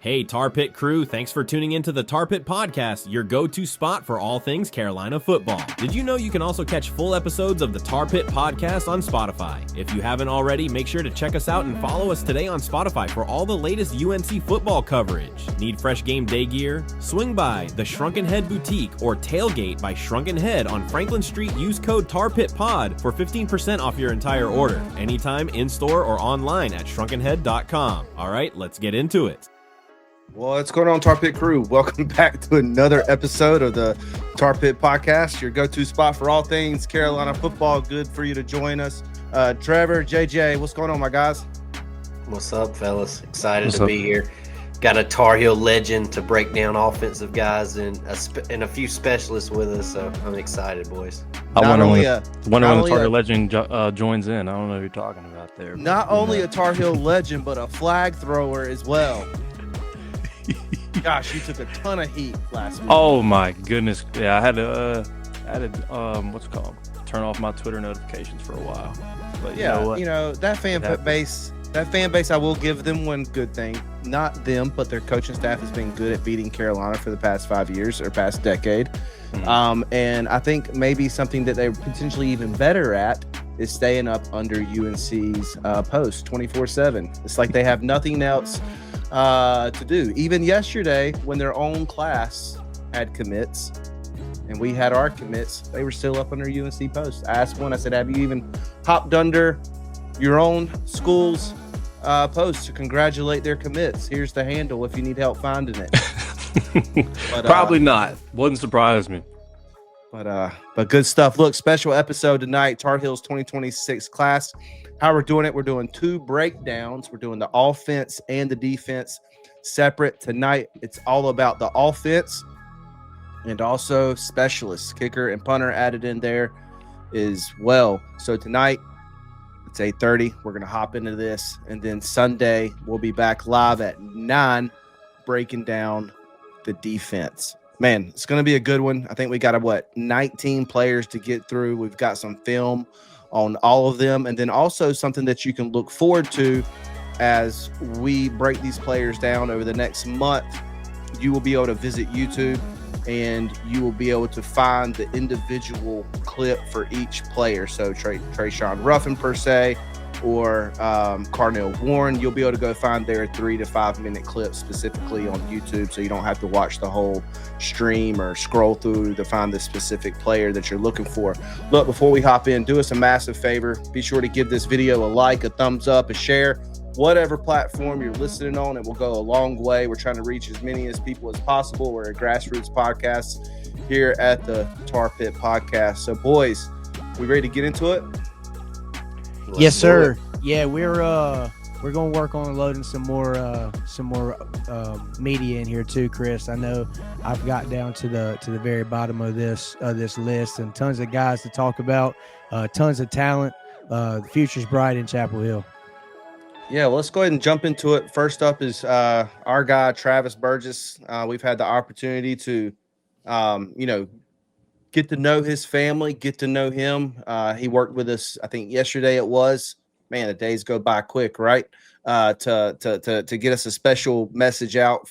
Hey, Tar Pit crew, thanks for tuning into the Tar Pit Podcast, your go-to spot for all things Carolina football. Did you know you can also catch full episodes of the Tar Pit Podcast on Spotify? If you haven't already, make sure to check us out and follow us today on Spotify for all the latest UNC football coverage. Need fresh game day gear? Swing by the Shrunken Head Boutique or tailgate by Shrunken Head on Franklin Street. Use code TARPITPOD for 15% off your entire order. Anytime in-store or online at shrunkenhead.com. All right, let's get into it. Well, what's going on, Tar Pit crew? Welcome back to another episode of the Tar Pit Podcast, your go-to spot for all things Carolina football. Good for you to join us. Trevor, JJ, what's going on, my guys? What's up, fellas? Excited to be here. Got a Tar Heel legend to break down offensive guys and a few specialists with us, so I'm excited, boys. I wonder when the Tar Heel legend joins in. I don't know who you're talking about there. Not only a Tar Heel legend, but a flag thrower as well. Gosh, you took a ton of heat last week. Oh my goodness! Yeah, I had to what's it called? Turn off my Twitter notifications for a while. But you know that fan base. That fan base, I will give them one good thing. Not them, but their coaching staff has been good at beating Carolina for the past 5 years or past decade. Mm-hmm. And I think maybe something that they're potentially even better at is staying up under UNC's post 24/7. It's like they have nothing else to do. Even yesterday, when their own class had commits and we had our commits, they were still up under UNC post. I asked one, I said, have you even hopped under your own school's post to congratulate their commits? Here's the handle if you need help finding it. But, probably not. Wouldn't surprise me. But good stuff. Look, special episode tonight, Tar Heels 2026 class. How we're doing it, we're doing two breakdowns. We're doing the offense and the defense separate. Tonight, it's all about the offense and also specialists, kicker and punter added in there as well. So tonight, it's 8:30. We're going to hop into this. And then Sunday, we'll be back live at 9, breaking down the defense. Man, it's going to be a good one. I think we got 19 players to get through. We've got some film on all of them, and then also something that you can look forward to as we break these players down over the next month. You will be able to visit YouTube and you will be able to find the individual clip for each player. So Trayshawn Ruffin per se, or Carnell Warren, you'll be able to go find their 3 to 5 minute clips specifically on YouTube, so you don't have to watch the whole stream or scroll through to find the specific player that you're looking for. Look, before we hop in, do us a massive favor. Be sure to give this video a like, a thumbs up, a share, whatever platform you're listening on. It will go a long way. We're trying to reach as many as people as possible. We're a grassroots podcast here at the Tar Pit Podcast. So, boys, we ready to get into it? Yes, sir. Yeah, we're gonna work on loading some more media in here too, Chris. I know I've got down to the very bottom of this list, and tons of guys to talk about, tons of talent. The future's bright in Chapel Hill. Yeah, well, let's go ahead and jump into it. First up is our guy Travis Burgess. We've had the opportunity to, get to know his family, get to know him. He worked with us, I think yesterday it was. Man, the days go by quick, right? To get us a special message out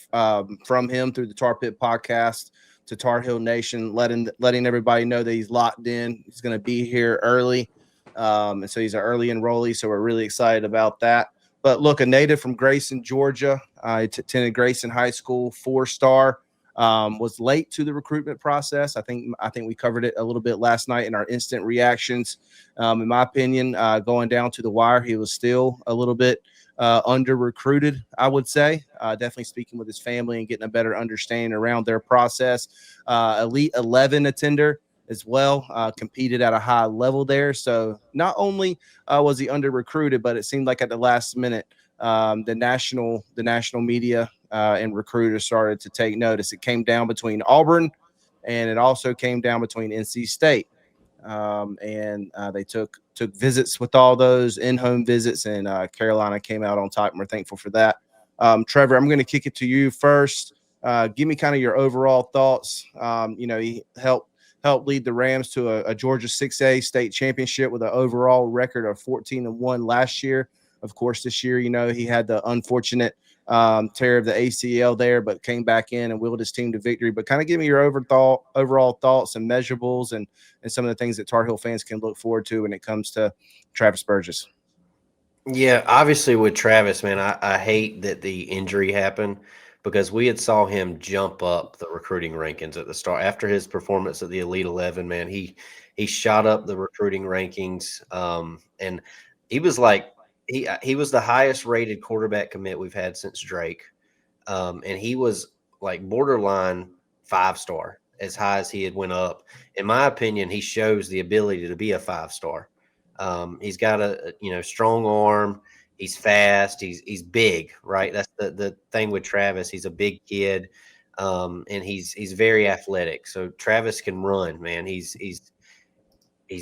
from him through the Tar Pit Podcast to Tar Heel Nation, letting everybody know that he's locked in. He's going to be here early, and so he's an early enrollee. So we're really excited about that. But look, a native from Grayson, Georgia. I attended Grayson High School, 4-star. Was late to the recruitment process. I think we covered it a little bit last night in our instant reactions. In my opinion, going down to the wire, he was still a little bit under recruited, I would say. Definitely speaking with his family and getting a better understanding around their process. Elite 11 attender as well, competed at a high level there. So not only was he under recruited, but it seemed like at the last minute, the national media and recruiters started to take notice. It came down between Auburn, and it also came down between NC State. And they took visits with all those in-home visits, and Carolina came out on top, and we're thankful for that. Trevor, I'm going to kick it to you first. Give me kind of your overall thoughts. He helped lead the Rams to a Georgia 6A state championship with an overall record of 14-1 last year. Of course, this year, he had the unfortunate tear of the ACL there, but came back in and willed his team to victory. But kind of give me your overall thoughts and measurables and some of the things that Tar Heel fans can look forward to when it comes to Travis Burgess. Yeah, obviously with Travis, man, I hate that the injury happened because we had saw him jump up the recruiting rankings at the start after his performance at the Elite 11. Man, he shot up the recruiting rankings, and he was like he was the highest rated quarterback commit we've had since Drake, and he was like borderline 5-star as high as he had went up. In my opinion, he shows the ability to be a 5-star. He's got a strong arm. He's fast. He's big, right? That's the thing with Travis. He's a big kid, and he's very athletic. So Travis can run, man. He's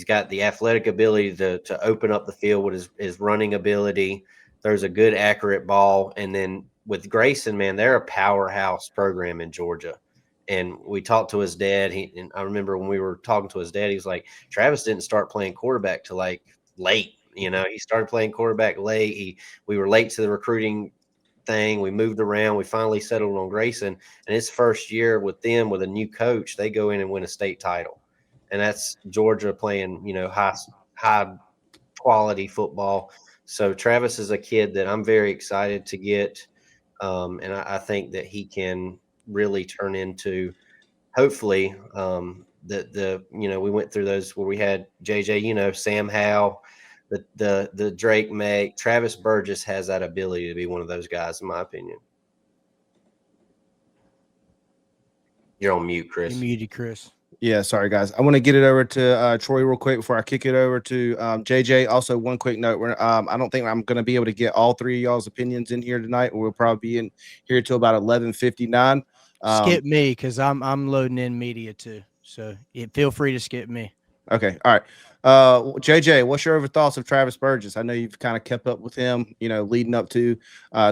got the athletic ability to open up the field with his running ability. There's a good accurate ball, and then with Grayson, man, they're a powerhouse program in Georgia. And we talked to his dad. And I remember when we were talking to his dad, he was like, Travis didn't start playing quarterback till like late. He started playing quarterback late. We were late to the recruiting thing. We moved around. We finally settled on Grayson. And his first year with them, with a new coach, they go in and win a state title. And that's Georgia playing, high quality football. So Travis is a kid that I'm very excited to get. And I think that he can really turn into, hopefully, we went through those where we had JJ, Sam Howell, the Drake May. Travis Burgess has that ability to be one of those guys, in my opinion. You're on mute, Chris. You're muted, Chris. Yeah, sorry guys. I want to get it over to Troy real quick before I kick it over to JJ. Also, one quick note: I don't think I'm going to be able to get all three of y'all's opinions in here tonight. We'll probably be in here till about 11:59. Skip me because I'm loading in media too. So feel free to skip me. Okay, all right. JJ, what's your overall thoughts of Travis Burgess? I know you've kind of kept up with him, leading up to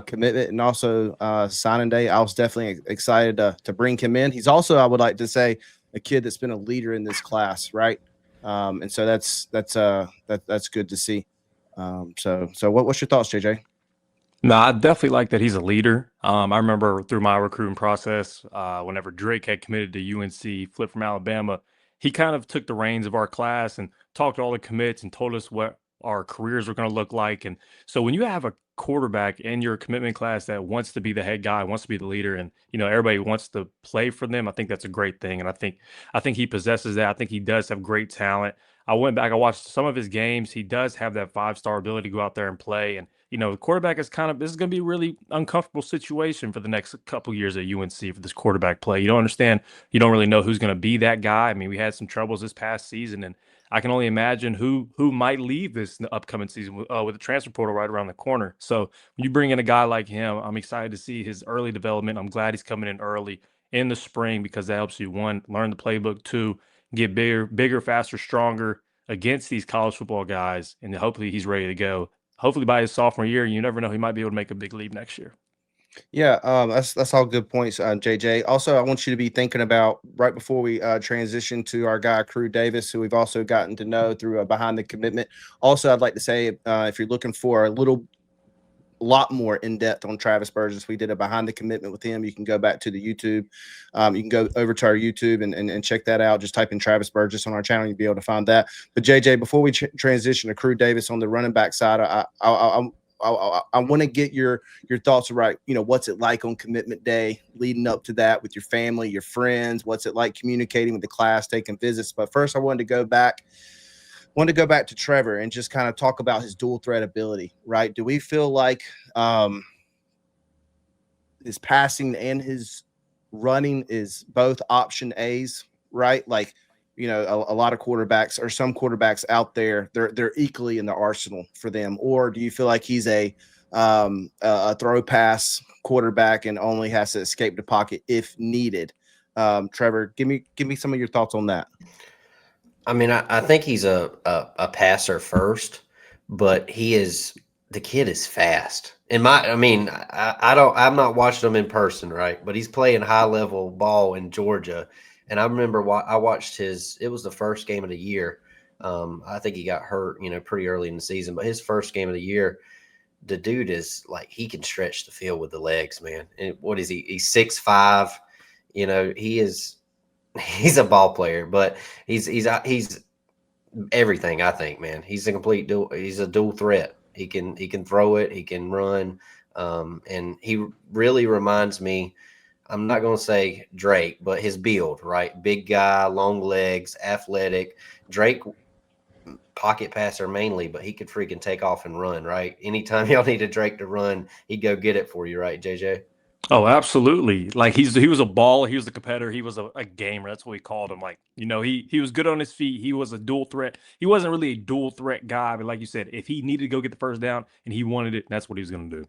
commitment and also signing day. I was definitely excited to bring him in. He's also, I would like to say, a kid that's been a leader in this class, right? And so that's good to see. So what's your thoughts, JJ? No, I definitely like that he's a leader. I remember through my recruiting process, whenever Drake had committed to UNC, flipped from Alabama, he kind of took the reins of our class and talked to all the commits and told us what our careers were going to look like. And so when you have a quarterback in your commitment class that wants to be the head guy, wants to be the leader, and everybody wants to play for them, I think that's a great thing. And I think he possesses that. I think he does have great talent. I went back, I watched some of his games. He does have that 5-star ability to go out there and play. And the quarterback is this is going to be a really uncomfortable situation for the next couple years at UNC for this quarterback play. You don't understand. You don't really know who's going to be that guy. I mean, we had some troubles this past season, and I can only imagine who might leave this upcoming season with the transfer portal right around the corner. So when you bring in a guy like him, I'm excited to see his early development. I'm glad he's coming in early in the spring because that helps you, one, learn the playbook, two, get bigger, faster, stronger against these college football guys, and hopefully he's ready to go. Hopefully by his sophomore year, you never know, he might be able to make a big leap next year. Yeah, that's all good points, JJ. Also, I want you to be thinking about right before we transition to our guy Crew Davis, who we've also gotten to know through Behind the Commitment. Also, I'd like to say if you're looking for a lot more in depth on Travis Burgess, we did a Behind the Commitment with him. You can go back to the YouTube. You can go over to our YouTube and check that out. Just type in Travis Burgess on our channel. You'll be able to find that. But JJ, before we transition to Crew Davis on the running back side, I want to get your thoughts about, what's it like on commitment day, leading up to that with your family, your friends, what's it like communicating with the class, taking visits. But first I wanted to go back to Trevor and just kind of talk about his dual threat ability, right? Do we feel like his passing and his running is both option A's, right? Like, a lot of quarterbacks or some quarterbacks out there, they're equally in the arsenal for them. Or do you feel like he's a throw pass quarterback and only has to escape the pocket if needed? Trevor, give me some of your thoughts on that. I mean, I think he's a passer first, but the kid is fast. I'm not watching him in person, right? But he's playing high level ball in Georgia. And I remember I watched it was the first game of the year. I think he got hurt, pretty early in the season, but his first game of the year, the dude is like, he can stretch the field with the legs, man. And what is he? He's 6'5". You know, he's a ball player, but he's everything, I think, man. He's a dual threat. He can throw it, he can run. And he really reminds me, I'm not going to say Drake, but his build, right? Big guy, long legs, athletic. Drake, pocket passer mainly, but he could freaking take off and run, right? Anytime y'all needed Drake to run, he'd go get it for you, right, JJ? Oh, absolutely. Like he was a baller, he was a competitor, he was a gamer. That's what we called him. Like, you know, he was good on his feet. He was a dual threat. He wasn't really a dual threat guy, but like you said, if he needed to go get the first down and he wanted it, that's what he was going to do.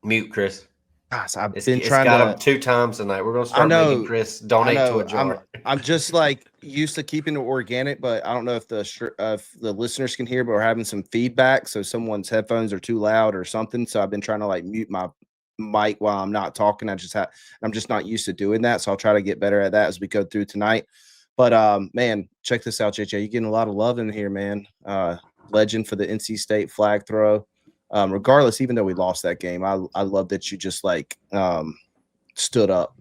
Mute, Chris. Gosh, I've It's been trying got to. him 2 times tonight. We're going to I start know. making Chris donate to a I'm jar. I'm just like used to keeping it organic, but I don't know if if the listeners can hear, but we're having some feedback. So someone's headphones are too loud or something. So I've been trying to like mute my mic while I'm not talking. I'm just not used to doing that. So I'll try to get better at that as we go through tonight. But man, check this out, JJ. You're getting a lot of love in here, man. Legend for the NC State flag throw. Regardless, even though we lost that game, I love that you just like stood up,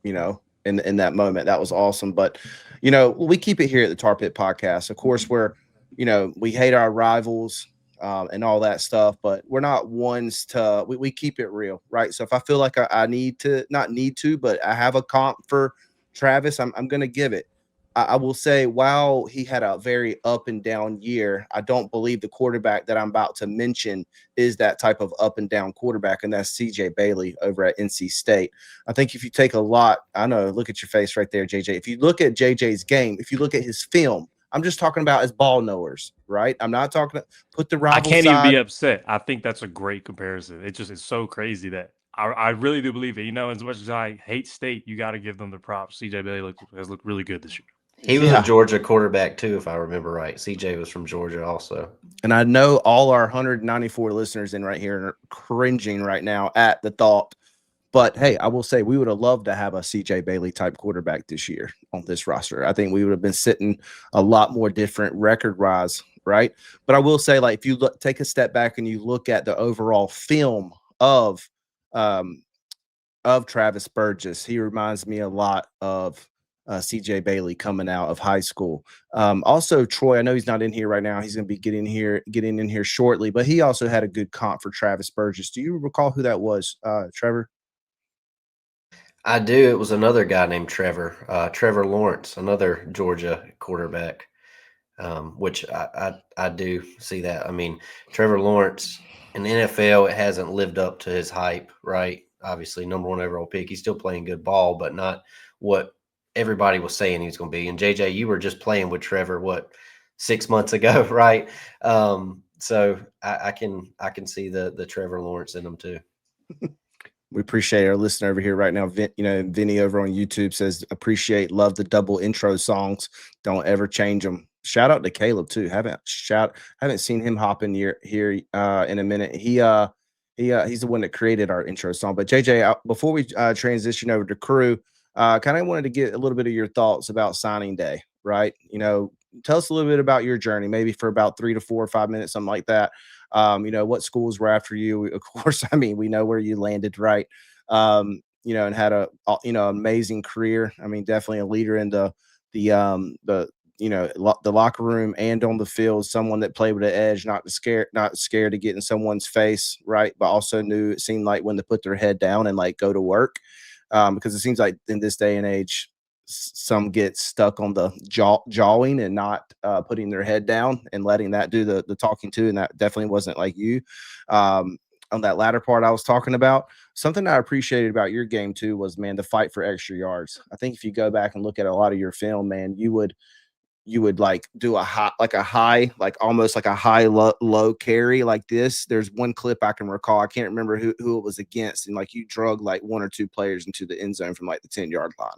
you know, in that moment. That was awesome. But, you know, we keep it here at the Tar Pit Podcast. Of course, we hate our rivals and all that stuff, but we're not ones to, we keep it real, right? So if I feel like I need to, not need to, but I have a comp for Travis, I'm going to give it. I will say, while he had a very up and down year, I don't believe the quarterback that I'm about to mention is that type of up and down quarterback, and that's CJ Bailey over at NC State. I think if you take I know, look at your face right there, JJ. If you look at JJ's game, if you look at his film, I'm just talking about as ball knowers, right? I'm not talking put the rival I can't even be side. upset. I think that's a great comparison. It's so crazy that I really do believe it. You know, as much as I hate State, you got to give them the props. CJ Bailey has looked really good this year. He was a Georgia quarterback too, if I remember right. CJ was from Georgia also. And I know all our 194 listeners in right here are cringing right now at the thought. But hey, I will say we would have loved to have a CJ Bailey type quarterback this year on this roster. I think we would have been sitting a lot more different record-wise, right? But I will say, like, if you take a step back and you look at the overall film of Travis Burgess, he reminds me a lot of CJ Bailey coming out of high school. Also, Troy, I know he's not in here right now. He's going to be getting in here shortly, but he also had a good comp for Travis Burgess. Do you recall who that was, Trevor? I do. It was another guy named Trevor Lawrence, another Georgia quarterback, which I do see that. I mean, Trevor Lawrence in the NFL, it hasn't lived up to his hype, right? Obviously, number 1 overall pick. He's still playing good ball, but not what everybody was saying he was going to be. And JJ, you were just playing with Trevor, 6 months ago, right? So I can see the Trevor Lawrence in him too. We appreciate our listener over here right now. Vinny over on YouTube says, love the double intro songs. Don't ever change them. Shout out to Caleb too. Haven't seen him hop in here in a minute. He's the one that created our intro song. But JJ, before we transition over to crew, kind of wanted to get a little bit of your thoughts about signing day, right? You know, tell us a little bit about your journey, maybe for about 3 to 4 or 5 minutes, something like that. You know, what schools were after you? Of course, I mean, we know where you landed, right? You know, and had a amazing career. I mean, definitely a leader in the locker room and on the field. Someone that played with the edge, not scared to get in someone's face, right? But also it seemed like when to put their head down and like go to work, because it seems like in this day and age, some get stuck on the jawing and not putting their head down and letting that do the talking to. And that definitely wasn't like you. On that latter part I was talking about, something I appreciated about your game too was, man, the fight for extra yards. I think if you go back and look at a lot of your film, man, you would like do almost like a high low carry like this. There's one clip I can recall. I can't remember who it was against. And like you drug like 1 or 2 players into the end zone from like the 10-yard line.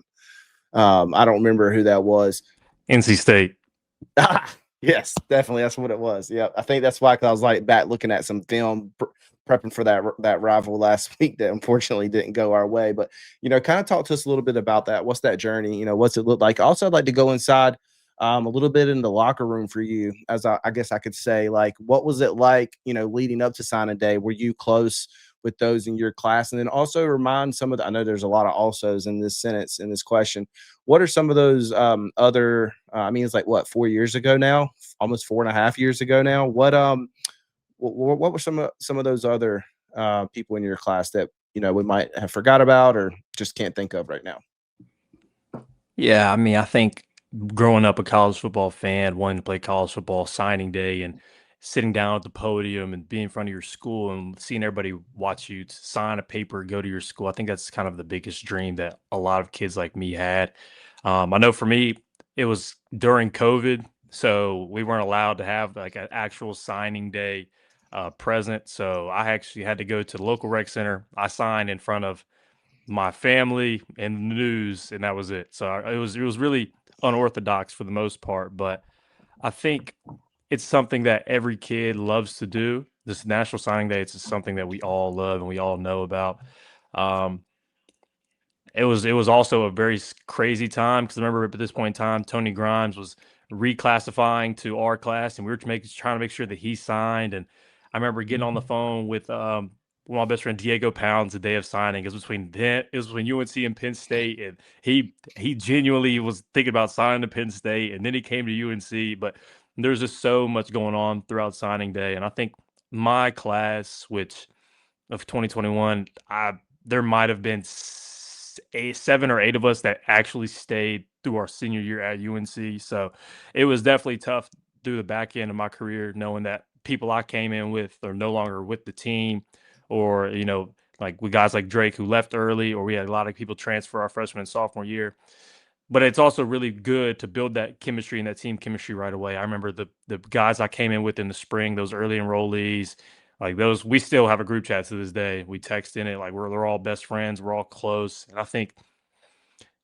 I don't remember who that was. NC State. Yes, definitely. That's what it was. Yeah. I think that's why, 'cause I was like back looking at some film prepping for that rival last week that unfortunately didn't go our way. But, you know, kind of talk to us a little bit about that. What's that journey? You know, what's it look like? Also, I'd like to go inside a little bit in the locker room for you, as I guess I could say, like, what was it like, leading up to signing day? Were you close with those in your class? And then also remind some of I know there's a lot of alsos in this sentence, in this question. What are some of those other, I mean, it's like what, 4 years ago now, almost 4.5 years ago now. What were some of those other people in your class that, we might have forgot about or just can't think of right now? Yeah, I mean, I think growing up a college football fan, wanting to play college football, signing day, and sitting down at the podium and being in front of your school and seeing everybody watch you sign a paper, go to your school. I think that's kind of the biggest dream that a lot of kids like me had. I know for me, it was during COVID, so we weren't allowed to have like an actual signing day present. So I actually had to go to the local rec center. I signed in front of my family and the news, and that was it. So it was really unorthodox for the most part, but I think it's something that every kid loves to do. This National Signing Day, it's just something that we all love and we all know about. Um, it was also a very crazy time because remember at this point in time, Tony Grimes was reclassifying to our class, and we were trying to make sure that he signed. And I remember getting on the phone with one of my best friend Diego Pounds the day of signing. It was between UNC and Penn State, and he genuinely was thinking about signing to Penn State, and then he came to UNC. But there's just so much going on throughout signing day, and I think my class, which of 2021, there might have been 7 or 8 of us that actually stayed through our senior year at UNC. So it was definitely tough through the back end of my career, knowing that people I came in with are no longer with the team, or like with guys like Drake who left early, or we had a lot of people transfer our freshman and sophomore year. But it's also really good to build that chemistry and that team chemistry right away. I remember the guys I came in with in the spring, those early enrollees, like those, we still have a group chat to this day. We text in it, like they're all best friends, we're all close. And I think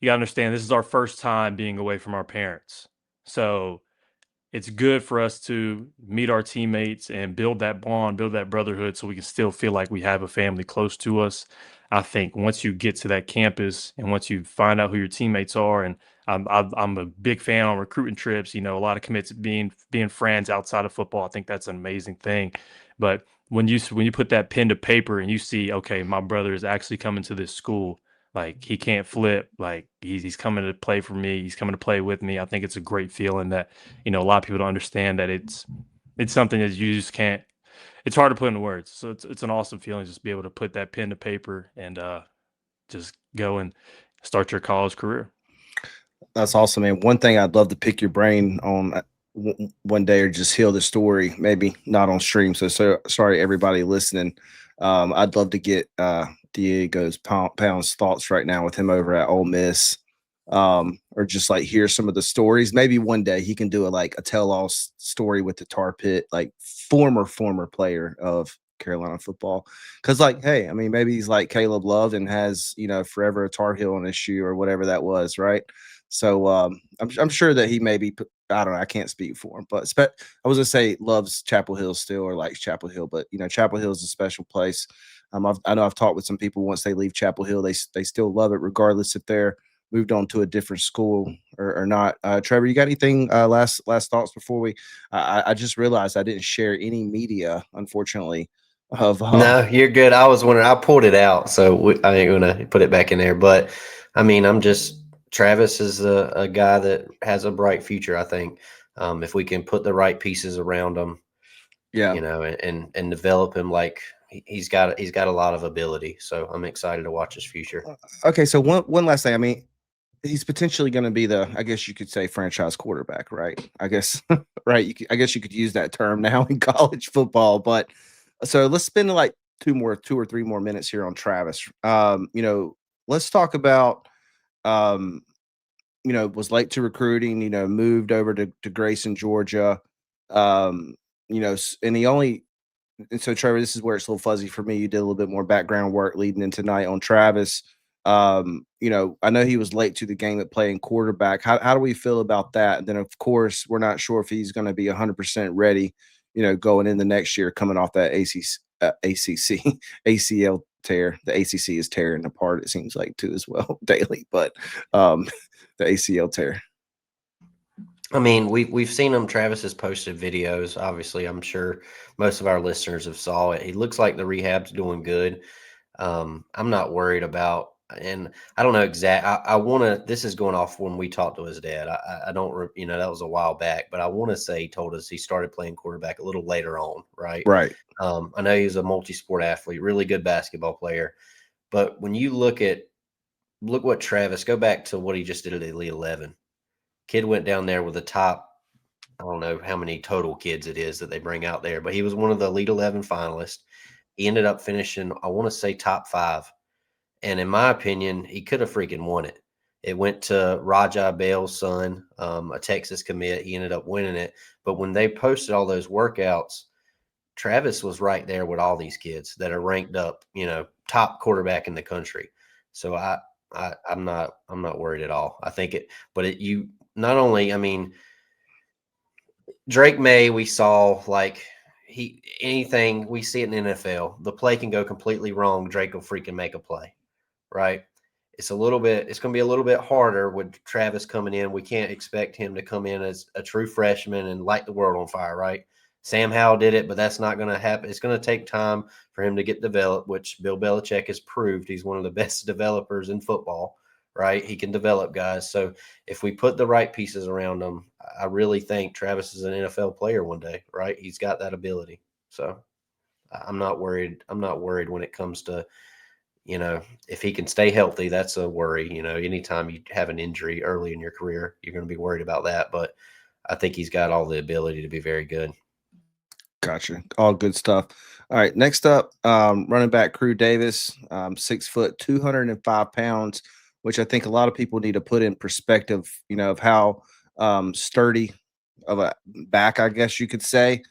you gotta understand this is our first time being away from our parents. So it's good for us to meet our teammates and build that bond, build that brotherhood so we can still feel like we have a family close to us. I think once you get to that campus and once you find out who your teammates are, and I'm a big fan on recruiting trips, a lot of commits being friends outside of football. I think that's an amazing thing. But when you put that pen to paper and you see, okay, my brother is actually coming to this school, like he can't flip, like he's coming to play for me, he's coming to play with me. I think it's a great feeling that a lot of people don't understand that it's something that you just can't. It's hard to put into words. So it's an awesome feeling just to be able to put that pen to paper and just go and start your college career. That's awesome, man. One thing I'd love to pick your brain on one day, or just hear the story, maybe not on stream. So sorry, everybody listening. I'd love to get Diego's Pound's thoughts right now with him over at Ole Miss, or just like hear some of the stories. Maybe one day he can do a tell-all story with the Tar Pit, like former player of Carolina football. Because hey, I mean, maybe he's like Caleb Love and has forever a Tar Heel on his shoe or whatever that was, right? So I'm sure that he maybe I don't know. I can't speak for him, but I was gonna say loves Chapel Hill still, or likes Chapel Hill, but Chapel Hill is a special place. I know I've talked with some people, once they leave Chapel Hill, they still love it, regardless if they're moved on to a different school or not. Trevor, you got anything last thoughts before we? I just realized I didn't share any media, unfortunately. No, you're good. I was wondering. I pulled it out, so I ain't gonna put it back in there. But I mean, Travis is a guy that has a bright future. I think if we can put the right pieces around him, Yeah, and develop him, like he's got a lot of ability. So I'm excited to watch his future. Okay, so one last thing. I mean, he's potentially going to be I guess you could say, franchise quarterback, right? I guess, right? I guess you could use that term now in college football. But so let's spend like 2 or 3 more minutes here on Travis. Let's talk about, was late to recruiting. Moved over to Grayson, Georgia. And so Trevor, this is where it's a little fuzzy for me. You did a little bit more background work leading into tonight on Travis. I know he was late to the game at playing quarterback. How do we feel about that? And then, of course, we're not sure if he's going to be 100% ready, going in the next year, coming off that ACL tear. The ACC is tearing apart, it seems like, too, as well, daily. But the ACL tear. I mean, we've seen him. Travis has posted videos. Obviously, I'm sure most of our listeners have saw it. He looks like the rehab's doing good. I'm not worried about, and I don't know exact. I want to. This is going off when we talked to his dad. I don't, that was a while back, but I want to say he told us he started playing quarterback a little later on, right? Right. I know he's a multi-sport athlete, really good basketball player, but when you look what Travis, go back to what he just did at Elite 11. Kid went down there with the top. I don't know how many total kids it is that they bring out there, but he was one of the Elite 11 finalists. He ended up finishing, I want to say, top 5. And in my opinion, he could have freaking won it. It went to Rajah Bell's son, a Texas commit. He ended up winning it. But when they posted all those workouts, Travis was right there with all these kids that are ranked up, top quarterback in the country. So I'm not worried at all. I think you not only, I mean, Drake May, we saw anything we see it in the NFL, the play can go completely wrong. Drake will freaking make a play, right? It's going to be a little bit harder with Travis coming in. We can't expect him to come in as a true freshman and light the world on fire, right? Sam Howell did it, but that's not going to happen. It's going to take time for him to get developed, which Bill Belichick has proved he's one of the best developers in football, right? He can develop guys. So if we put the right pieces around him, I really think Travis is an NFL player one day, right? He's got that ability. So I'm not worried. I'm not worried when it comes to, if he can stay healthy, that's a worry. Anytime you have an injury early in your career, you're going to be worried about that. But I think he's got all the ability to be very good. Gotcha. All good stuff. All right. Next up, running back Crew Davis, 6 foot, 205 pounds, which I think a lot of people need to put in perspective, of how sturdy of a back, I guess you could say,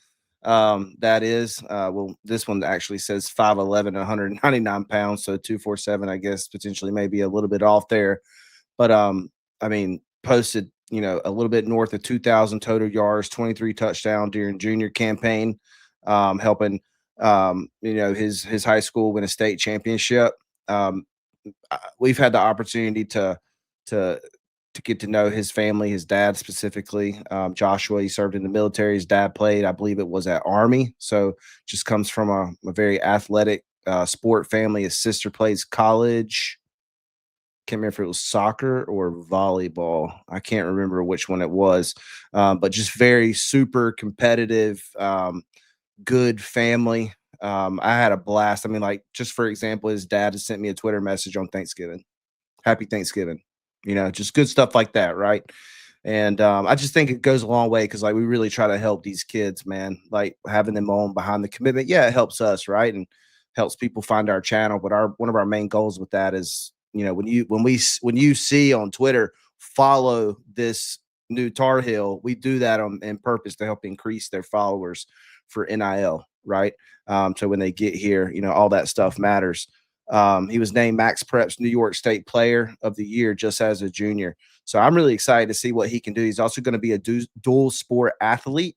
that is. Well, this one actually says 5'11", 199 pounds. So 247, I guess, potentially maybe a little bit off there. But I mean, posted, a little bit north of 2,000 total yards, 23 touchdowns during junior campaign, helping his high school win a state championship. We've had the opportunity to get to know his family, his dad specifically. Joshua, he served in the military. His dad played, I believe it was at Army. So just comes from a very athletic sport family. His sister plays college. Can't remember if it was soccer or volleyball. I can't remember which one it was, but just very super competitive, good family. I had a blast. I mean, like, just for example, his dad has sent me a Twitter message on Thanksgiving. Happy Thanksgiving. Just good stuff like that, right? And I just think it goes a long way because, like, we really try to help these kids, man. Like, having them on behind the commitment, yeah, it helps us, right? And helps people find our channel. But one of our main goals with that is, when you see on Twitter, follow this new Tar Heel, we do that on purpose to help increase their followers for NIL, right? So when they get here, all that stuff matters. He was named Max Prep's New York State Player of the Year just as a junior. So I'm really excited to see what he can do. He's also going to be a dual sport athlete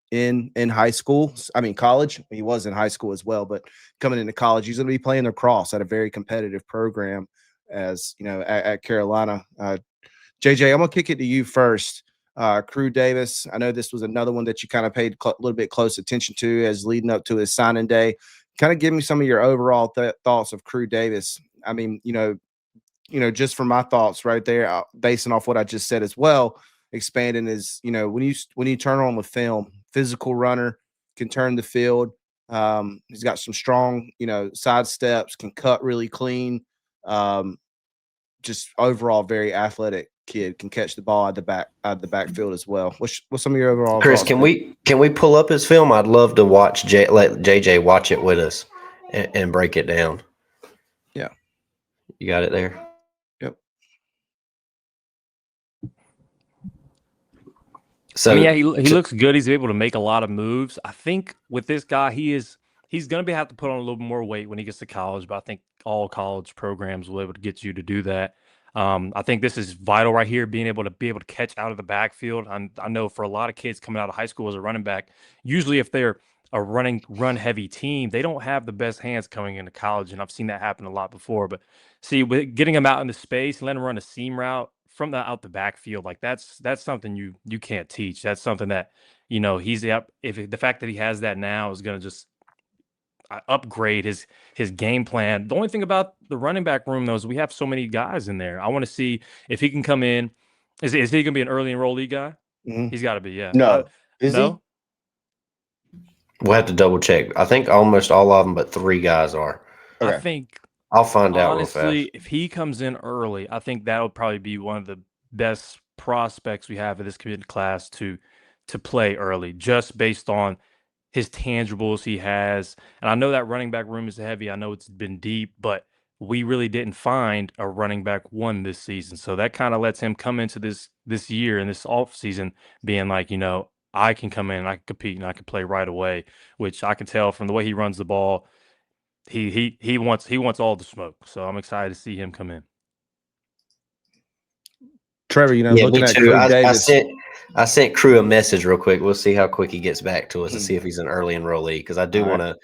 in high school. I mean, college. He was in high school as well, but coming into college, he's going to be playing lacrosse at a very competitive program at Carolina. JJ, I'm going to kick it to you first. Crew Davis, I know this was another one that you kind of paid a little bit close attention to as leading up to his signing day. Kind of give me some of your overall thoughts of Crew Davis. I mean, just from my thoughts right there, basing off what I just said as well, expanding is, when you turn on the film, physical runner, can turn the field. He's got some strong, side steps, can cut really clean. Just overall very athletic kid, can catch the ball out the backfield as well. What's some of your overall Chris, thoughts? can we pull up his film? I'd love to let JJ watch it with us and break it down. Yeah. You got it there? Yep. So yeah, he looks good. He's able to make a lot of moves. I think with this guy, he's going to have to put on a little bit more weight when he gets to college, but I think all college programs will be able to get you to do that. I think this is vital right here, being able to catch out of the backfield. I know for a lot of kids coming out of high school as a running back, usually if they're a run heavy team, they don't have the best hands coming into college, and I've seen that happen a lot before. But see, with getting them out into space and letting them run a seam route from the out the backfield, like that's something you can't teach. That's something that, he's up. The fact that he has that now is going to just upgrade his game plan. The only thing about the running back room though is we have so many guys in there. I want to see if he can come in. Is he going to be an early enrollee guy? Mhm. He's got to be. Yeah. No. Is no. We'll have to double check. I think almost all of them, but 3 guys are. he? Okay. I think I'll find out real honestly, fast. if he comes in early, I think that would probably be one of the best prospects we have in this committed class to play early, just based on his tangibles he has. And I know that running back room is heavy. I know it's been deep, but we really didn't find a running back one this season. So that kind of lets him come into this year and this off season being like, I can come in, I can compete, and I can play right away, which I can tell from the way he runs the ball. He wants all the smoke. So I'm excited to see him come in. Trevor, Yeah, looking me at too. Crew Davis. I sent Crew a message real quick. We'll see how quick he gets back to us to see if he's an early enrollee, because I do All want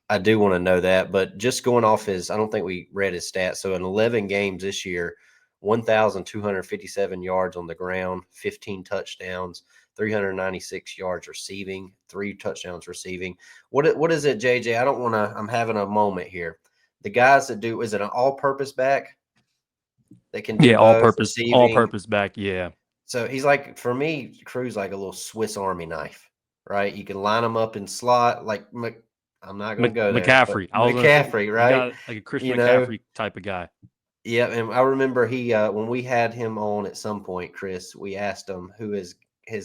to know that. But just going off I don't think we read his stats. So in 11 games this year, 1,257 yards on the ground, 15 touchdowns, 396 yards receiving, 3 touchdowns receiving. What is it, JJ? I don't want to. I'm having a moment here. The guys that do, is it an all-purpose back? They can do both receiving, all-purpose back. Yeah. So he's like, for me, Crew's like a little Swiss Army knife, right? You can line him up in slot, like I'm not going to go there. McCaffrey. McCaffrey, right? You got like a Christian McCaffrey type of guy. Yeah, and I remember he when we had him on at some point, Chris, we asked him who his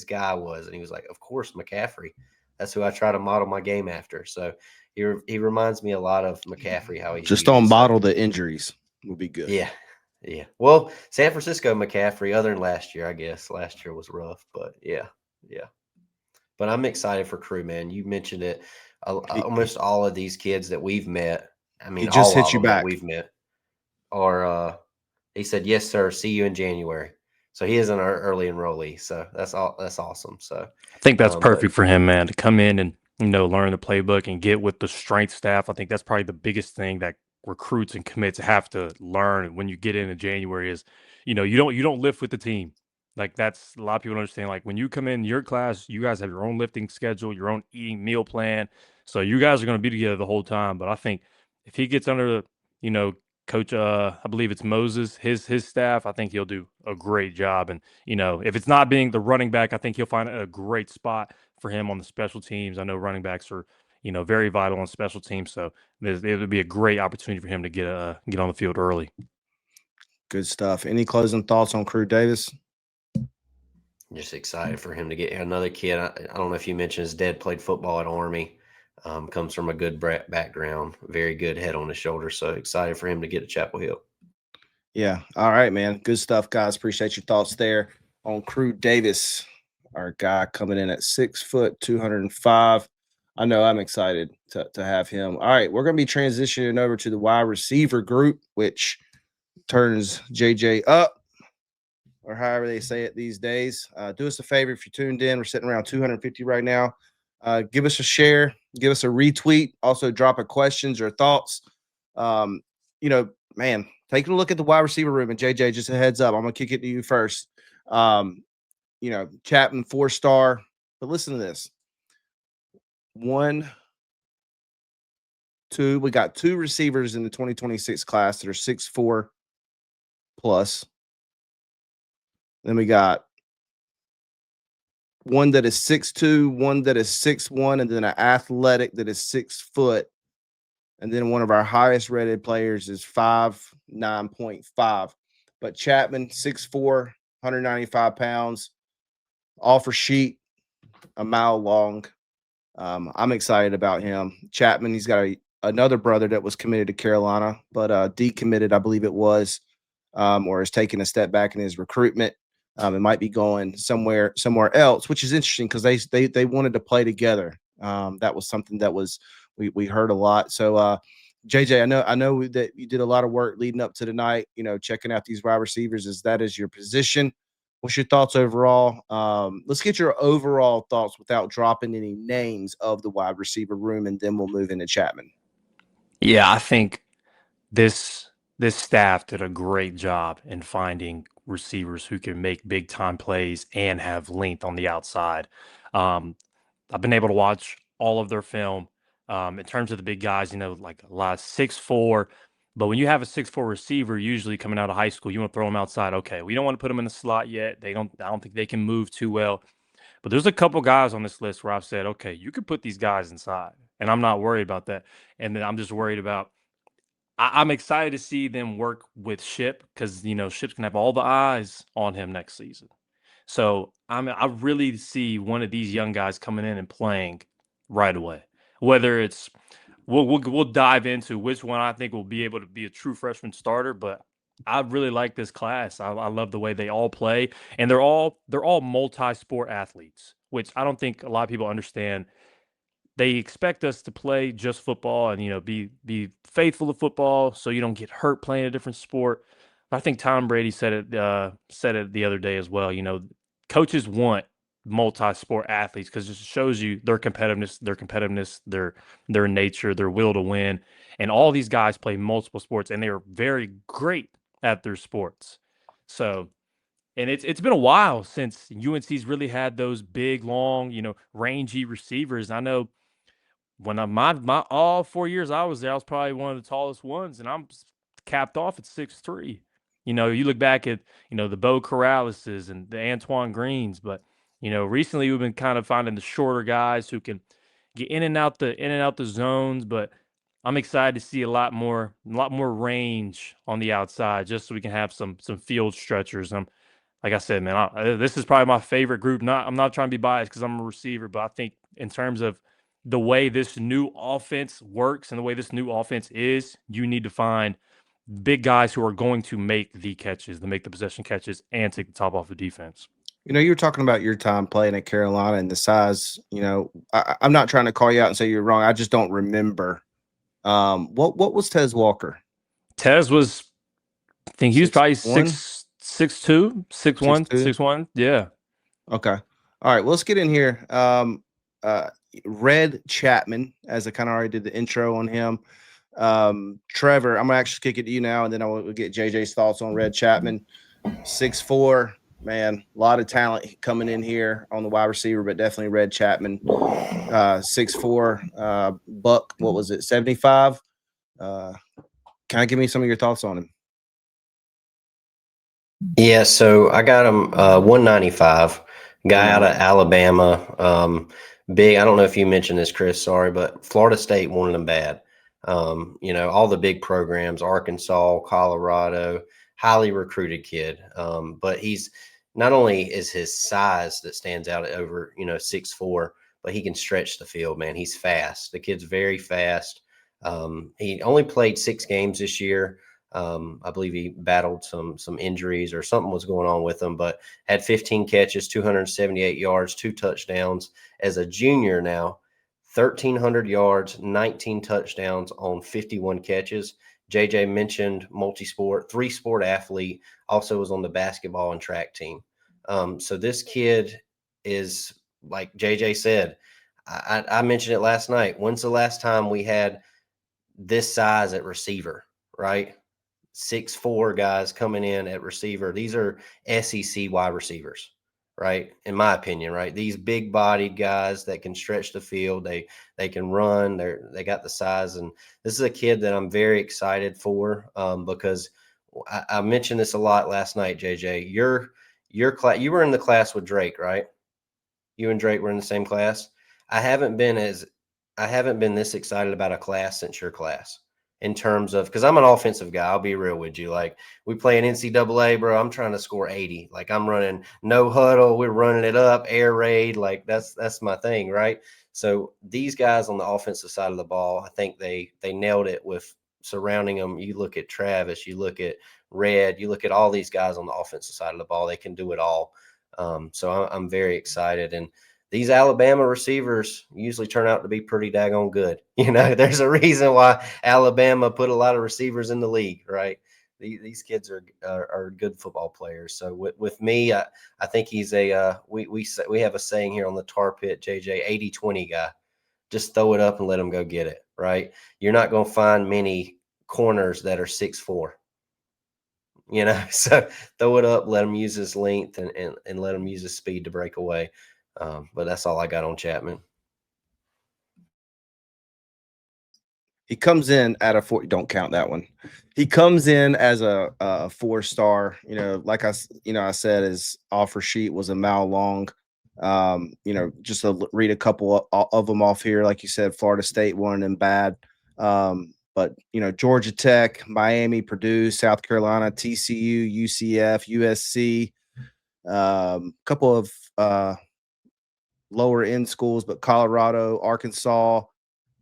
guy was, and he was like, "Of course, McCaffrey. That's who I try to model my game after." So he reminds me a lot of McCaffrey. How he just don't model the injuries would be good. Yeah. Yeah. Well, San Francisco McCaffrey, other than last year, I guess. Last year was rough, but yeah. But I'm excited for Crew, man. You mentioned it. Almost all of these kids that we've met, I mean, he just all hit of you them that back. we've met are he said, "Yes, sir. See you in January." So he is an early enrollee. So that's awesome. So I think that's perfect for him, man, to come in and learn the playbook and get with the strength staff. I think that's probably the biggest thing that recruits and commits have to learn when you get into January is, you don't lift with the team. Like that's a lot of people don't understand. Like when you come in your class, you guys have your own lifting schedule, your own eating meal plan. So you guys are going to be together the whole time. But I think if he gets under Coach, I believe it's Moses, his staff, I think he'll do a great job. And, if it's not being the running back, I think he'll find a great spot for him on the special teams. I know running backs are, very vital on special teams. So it would be a great opportunity for him to get on the field early. Good stuff. Any closing thoughts on Crew Davis? Just excited for him to get another kid. I don't know if you mentioned his dad played football at Army. Comes from a good background, very good head on his shoulder. So excited for him to get to Chapel Hill. Yeah. All right, man. Good stuff, guys. Appreciate your thoughts there on Crew Davis, our guy coming in at 6 foot, 205. I know I'm excited to have him. All right, we're going to be transitioning over to the wide receiver group, which turns JJ up, or however they say it these days. Do us a favor if you tuned in. We're sitting around 250 right now. Give us a share, give us a retweet. Also, drop a questions or thoughts. Man, taking a look at the wide receiver room. And JJ, just a heads up, I'm gonna kick it to you first. Chapman 4-star, but listen to this. 1, 2. We got 2 receivers in the 2026 class that are 6'4" plus. Then we got one that is 6'2", one that is 6'1", and then an athletic that is 6 foot. And then one of our highest rated players is 5'9.5. But Chapman, 6'4", 195 pounds, offer sheet, a mile long. I'm excited about him. Chapman, he's got another brother that was committed to Carolina, but decommitted, I believe it was, or has taken a step back in his recruitment. It might be going somewhere else, which is interesting because they wanted to play together. That was something that we heard a lot. So JJ, I know that you did a lot of work leading up to tonight, checking out these wide receivers as that is your position. What's your thoughts overall? Let's get your overall thoughts without dropping any names of the wide receiver room, and then we'll move into Chapman. Yeah, I think this staff did a great job in finding receivers who can make big time plays and have length on the outside. I've been able to watch all of their film. In terms of the big guys, like a lot of 6'4", but when you have a 6'4" receiver, usually coming out of high school, you want to throw them outside. Okay, we don't want to put them in the slot yet. I don't think they can move too well. But there's a couple guys on this list where I've said, okay, you could put these guys inside, and I'm not worried about that. And then I'm just worried about. I'm excited to see them work with Ship because Ship's gonna have all the eyes on him next season. So I really see one of these young guys coming in and playing right away. Whether it's we'll dive into which one I think will be able to be a true freshman starter, but I really like this class. I love the way they all play, and they're all multi-sport athletes, which I don't think a lot of people understand. They expect us to play just football and be faithful to football, so you don't get hurt playing a different sport. But I think Tom Brady said it the other day as well. Coaches want multi-sport athletes because it just shows you their competitiveness, their nature, their will to win. And all these guys play multiple sports, and they are very great at their sports. So, and it's been a while since UNC's really had those big, long, rangy receivers. I know when my all 4 years I was there, I was probably one of the tallest ones, and I'm capped off at 6'3". You look back at the Bo Corraleses and the Antoine Greens, but recently we've been kind of finding the shorter guys who can get in and out the zones. But I'm excited to see a lot more range on the outside, just so we can have some field stretchers. Like I said, man, this is probably my favorite group. I'm not trying to be biased because I'm a receiver, but I think in terms of the way this new offense works and the way this new offense is, you need to find big guys who are going to make the catches, to make the possession catches, and take the top off the defense. You were talking about your time playing at Carolina and the size. I'm not trying to call you out and say you're wrong. I just don't remember. What was Tez Walker? Tez was, I think he was probably 6'1"? 6'2", 6'1", 6'1". Yeah. Okay. All right. Well, let's get in here. Red Chapman, as I kind of already did the intro on him. Trevor, I'm gonna actually kick it to you now, and then I will get JJ's thoughts on Red Chapman. 6'4", man, a lot of talent coming in here on the wide receiver, but definitely Red Chapman. 6'4", buck. What was it? 75. Kind of give me some of your thoughts on him. Yeah, so I got him 195, guy out of Alabama. Big. I don't know if you mentioned this, Chris. Sorry, but Florida State wanted him bad. All the big programs, Arkansas, Colorado, highly recruited kid. But he's not only is his size that stands out at over 6'4", but he can stretch the field. Man, he's fast. The kid's very fast. He only played 6 games this year. I believe he battled some injuries or something was going on with him, but had 15 catches, 278 yards, 2 touchdowns. As a junior now, 1,300 yards, 19 touchdowns on 51 catches. JJ mentioned multi-sport, 3-sport athlete, also was on the basketball and track team. So this kid is, like JJ said, I mentioned it last night. When's the last time we had this size at receiver, right? 6'4" guys coming in at receiver. These are SEC wide receivers, right? In my opinion, right? These big bodied guys that can stretch the field. They can run. They got the size. And this is a kid that I'm very excited for because I mentioned this a lot last night, JJ. Your class, you were in the class with Drake, right? You and Drake were in the same class. I haven't been this excited about a class since your class. In terms of, because I'm an offensive guy, I'll be real with you. Like, we play an NCAA, bro. I'm trying to score 80. Like, I'm running no huddle. We're running it up, air raid. Like, that's my thing, right? So these guys on the offensive side of the ball, I think they nailed it with surrounding them. You look at Travis, you look at Red, you look at all these guys on the offensive side of the ball. They can do it all. So I'm very excited. And these Alabama receivers usually turn out to be pretty daggone good. There's a reason why Alabama put a lot of receivers in the league, right? These kids are good football players. So with me, I think he's we have a saying here on the Tar Pit, JJ, 80-20 guy. Just throw it up and let him go get it, right? You're not going to find many corners that are 6'4". you know. So throw it up, let him use his length, and let him use his speed to break away. But that's all I got on Chapman. He comes in at a 4. Don't count that one. He comes in as a 4-star. You know, like I said, his offer sheet was a mile long. You know, just to read a couple of them off here. Like you said, Florida State wanted him bad. But you know, Georgia Tech, Miami, Purdue, South Carolina, TCU, UCF, USC, couple of lower end schools, but Colorado, Arkansas.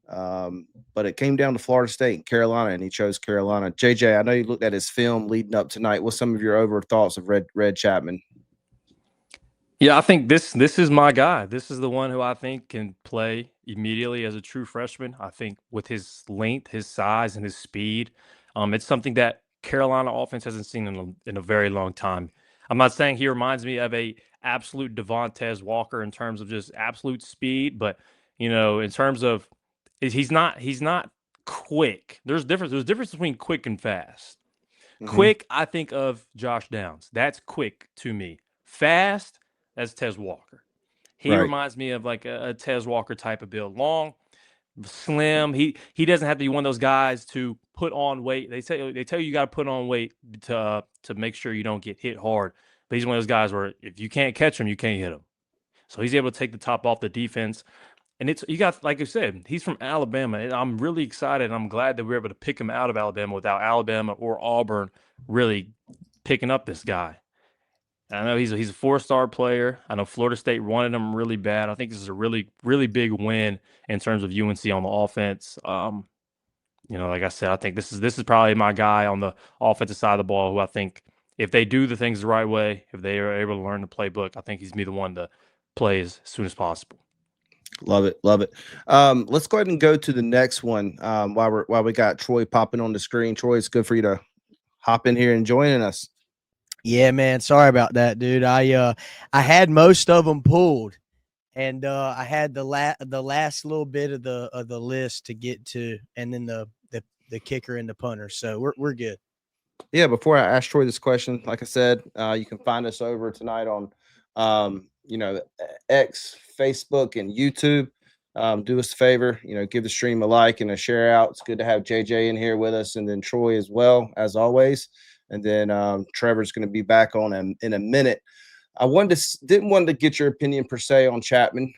But it came down to Florida State and Carolina, and he chose Carolina. JJ, I know you looked at his film leading up tonight. What's some of your over thoughts of Red Chapman? Yeah, I think this is my guy. This is the one who I think can play immediately as a true freshman. I think with his length, his size, and his speed, it's something that Carolina offense hasn't seen in a very long time. I'm not saying he reminds me of a absolute Devontae Walker in terms of just absolute speed, but you know, in terms of he's not quick. There's difference between quick and fast. Quick, I think of Josh Downs. That's quick to me. Fast, that's Tez Walker. He Right. reminds me of like a Tez Walker type of build. Long, slim. He doesn't have to be one of those guys to put on weight. They tell you got to put on weight to make sure you don't get hit hard. But he's one of those guys where if you can't catch him, you can't hit him. So he's able to take the top off the defense. And it's you got, like I said, he's from Alabama, and I'm really excited. I'm glad that we were able to pick him out of Alabama without Alabama or Auburn really picking up this guy. I know he's a 4-star player. I know Florida State wanted him really bad. I think this is a really, really big win in terms of UNC on the offense. You know, like I said, I think this is probably my guy on the offensive side of the ball who I think if they do the things the right way, if they are able to learn the playbook, I think he's be the one to play as soon as possible. Love it, love it. Let's go ahead and go to the next one. While we got Troy popping on the screen. Troy, it's good for you to hop in here and joining us. Yeah, man. Sorry about that, dude. I had most of them pulled, and I had the last little bit of the list to get to, and then the kicker and the punter. So we're good. Yeah, before I ask Troy this question, like I said, you can find us over tonight on you know, X, Facebook, and YouTube. Do us a favor, you know, give the stream a like and a share out. It's good to have JJ in here with us, and then Troy as well, as always. And then Trevor's going to be back on in a minute. I didn't want to get your opinion per se on Chapman,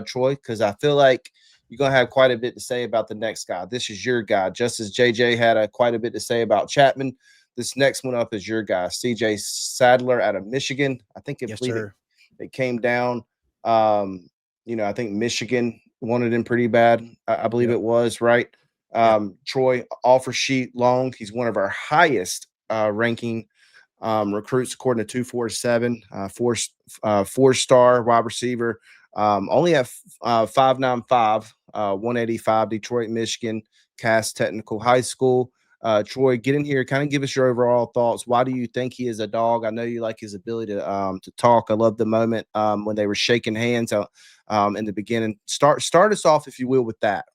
Troy, because I feel like you're going to have quite a bit to say about the next guy. This is your guy. Just as JJ had quite a bit to say about Chapman, this next one up is your guy, CJ Sadler out of Michigan. I think it came down. You know, I think Michigan wanted him pretty bad. I believe it was, right? Troy, offer sheet long. He's one of our highest ranking recruits according to 247, 4-star wide receiver. Only at 5'9", 185, Detroit, Michigan, Cass Technical High School. Troy, get in here, kind of give us your overall thoughts. Why do you think he is a dog? I know you like his ability to talk. I love the moment when they were shaking hands in the beginning. Start us off, if you will, with that.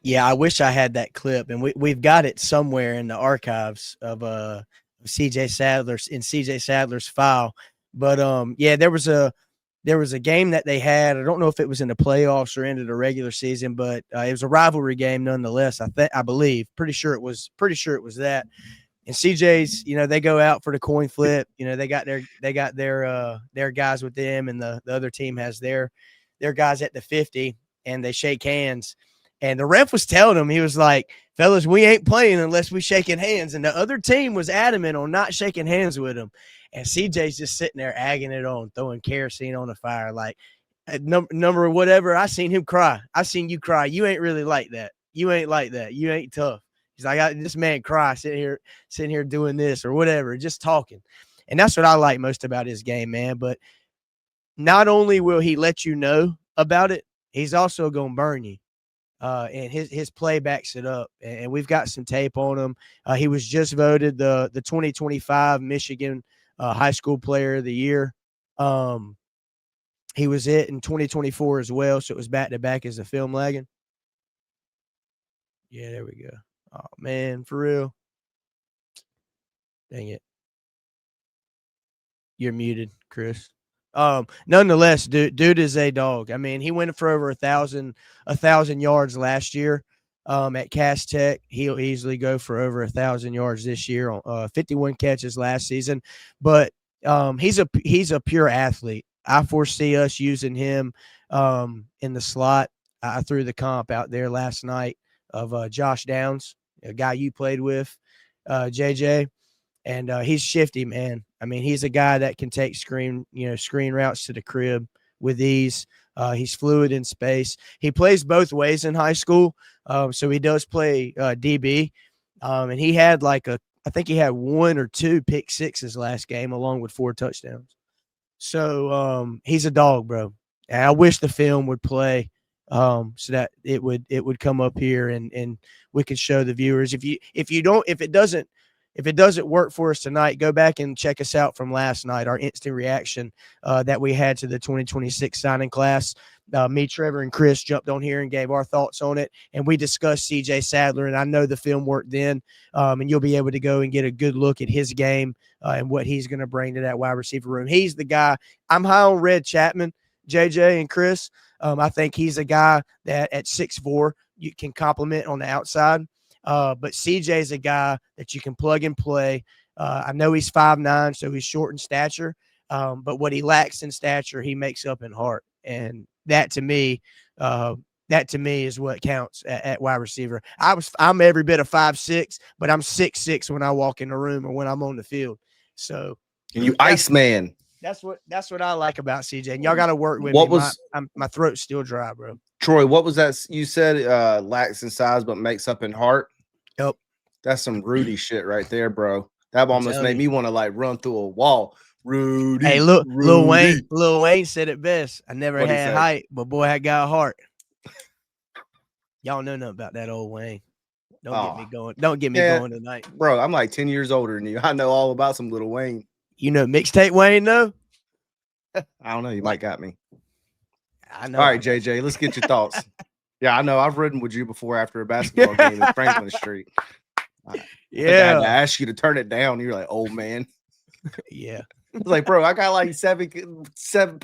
Yeah, I wish I had that clip, and we've got it somewhere in the archives of CJ Sadler's file. But yeah, there was a game that they had. I don't know if it was in the playoffs or into the regular season, but it was a rivalry game nonetheless. I believe, pretty sure it was that. And CJ's, you know, they go out for the coin flip. You know, they got their guys with them, and the other team has their guys at the 50, and they shake hands. And the ref was telling him, he was like, fellas, we ain't playing unless we shaking hands. And the other team was adamant on not shaking hands with him. And CJ's just sitting there agging it on, throwing kerosene on the fire. Like, number whatever, I seen him cry. I seen you cry. You ain't really like that. You ain't like that. You ain't tough. He's like, this man cry sitting here doing this or whatever, just talking. And that's what I like most about his game, man. But not only will he let you know about it, he's also going to burn you. And his play backs it up, and we've got some tape on him. He was just voted the 2025 Michigan High School Player of the Year. He was it in 2024 as well, so it was back to back as a film lagging. Yeah, there we go. Oh man, for real. Dang it. You're muted, Chris. Nonetheless, dude is a dog. I mean, he went for over 1,000 yards last year. At Cass Tech, he'll easily go for over 1,000 yards this year on 51 catches last season. But he's a pure athlete. I foresee us using him in the slot. I threw the comp out there last night of Josh Downs, a guy you played with, JJ. And he's shifty, man. I mean, he's a guy that can take screen routes to the crib with ease. He's fluid in space. He plays both ways in high school, so he does play DB. And he had I think he had 1 or 2 pick sixes last game, along with 4 touchdowns. So he's a dog, bro. And I wish the film would play so that it would come up here and we could show the viewers. If it doesn't work for us tonight, go back and check us out from last night, our instant reaction that we had to the 2026 signing class. Me, Trevor, and Chris jumped on here and gave our thoughts on it, and we discussed C.J. Sadler, and I know the film worked then, and you'll be able to go and get a good look at his game and what he's going to bring to that wide receiver room. He's the guy. I'm high on Red Chapman, JJ, and Chris. I think he's a guy that at 6'4", you can complement on the outside. But CJ is a guy that you can plug and play. I know he's 5'9", so he's short in stature. But what he lacks in stature, he makes up in heart. And that to me is what counts at wide receiver. I'm every bit of 5'6", but I'm 6'6" when I walk in the room or when I'm on the field. So and you Iceman. That's what I like about CJ. And y'all got to work with what me. Was my throat's still dry, bro. Troy, what was that you said? Lacks in size but makes up in heart. Yep. That's some Rudy shit right there, bro. That almost made me want to run through a wall. Rudy. Hey, look, Lil Wayne said it best. I never What'd he had say? height, but boy, I got a heart. Y'all know nothing about that old Wayne. Don't get me going. Don't get me going tonight. Bro, I'm like 10 years older than you. I know all about some Lil Wayne. You know mixtape Wayne, though? I don't know. You might got me. I know. All right, JJ, let's get your thoughts. Yeah, I know. I've ridden with you before after a basketball game in Franklin Street. I had to ask you to turn it down. You're like, old man. Yeah. I was like, bro, I got like seven concussions,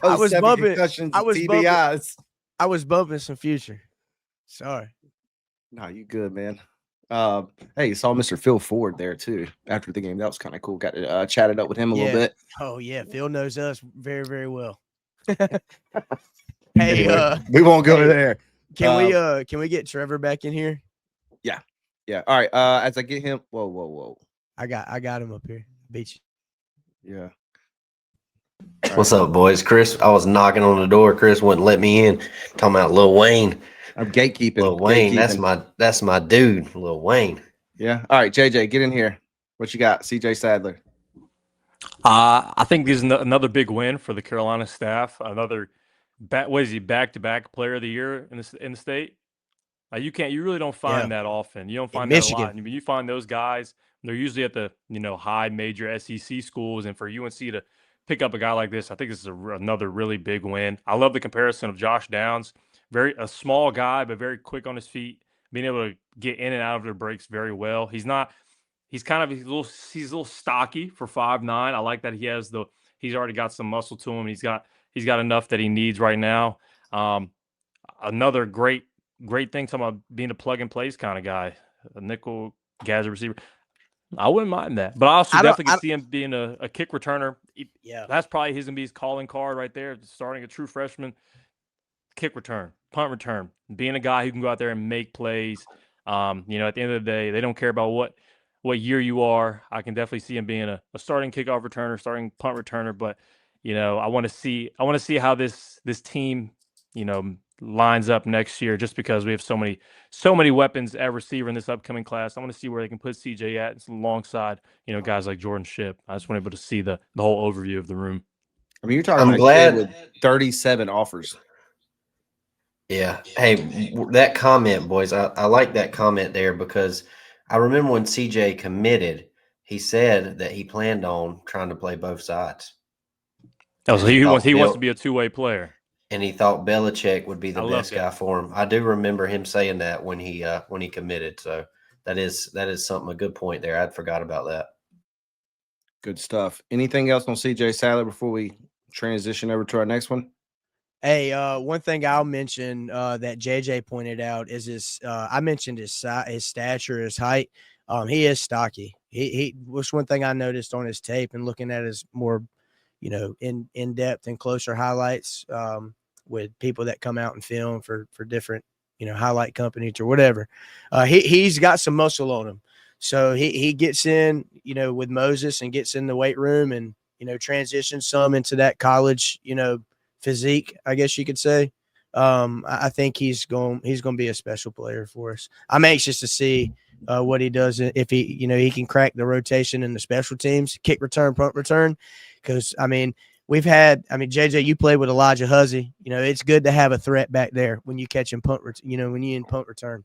TBIs. I was bumping some Future. Sorry. No, you good, man. Hey, you saw Mr. Phil Ford there too after the game. That was kind of cool. Got to chat it up with him a little bit. Oh yeah, Phil knows us very, very well. Hey, we won't go there. Can we get Trevor back in here? Yeah. All right. As I get him, whoa. I got him up here. Beat you. Yeah. What's up, boys? Chris, I was knocking on the door. Chris wouldn't let me in. Talking about Lil Wayne. I'm gatekeeping. Lil Wayne, that's my dude, Lil Wayne. Yeah. All right, JJ, get in here. What you got? CJ Sadler. I think this is another big win for the Carolina staff. Another back-to-back player of the year in the state. You really don't find that often. You don't find that a lot. I mean, you find those guys, they're usually at the high major SEC schools, and for UNC to pick up a guy like this, I think this is another really big win. I love the comparison of Josh Downs, a small guy but very quick on his feet, being able to get in and out of the breaks very well. He's a little stocky for 5'9". I like that he's already got some muscle to him. He's got enough that he needs right now. Another great thing talking about being a plug and plays kind of guy, a nickel gadget receiver. I wouldn't mind that, but I also definitely can see him being a kick returner. That's probably going to be his calling card right there. Starting a true freshman, kick return, punt return, being a guy who can go out there and make plays. At the end of the day, they don't care about what year you are. I can definitely see him being a starting kickoff returner, starting punt returner. But I want to see how this team lines up next year, just because we have so many weapons at receiver in this upcoming class. I want to see where they can put CJ at alongside guys like Jordan Shipp. I just want to be able to see the whole overview of the room. I mean, you're talking about a kid with 37 offers. Yeah. Hey, that comment, boys, I like that comment there, because I remember when CJ committed, he said that he planned on trying to play both sides. He wants to be a two-way player. And he thought Belichick would be the best guy for him. I do remember him saying that when he committed. So that is a good point there. I'd forgot about that. Good stuff. Anything else on CJ Sadler before we transition over to our next one? Hey, one thing I'll mention that JJ pointed out is I mentioned his stature, his height. He is stocky. He was one thing I noticed on his tape and looking at his more, in depth and closer highlights with people that come out and film for different, highlight companies or whatever. He's got some muscle on him. So he gets in, with Moses and gets in the weight room and, transitions some into that college, physique, I guess you could say. I think he's going to be a special player for us. I'm anxious to see what he does if he can crack the rotation in the special teams, kick return, punt return. Because JJ, you played with Elijah Huzzy. It's good to have a threat back there when you catch him when you in punt return.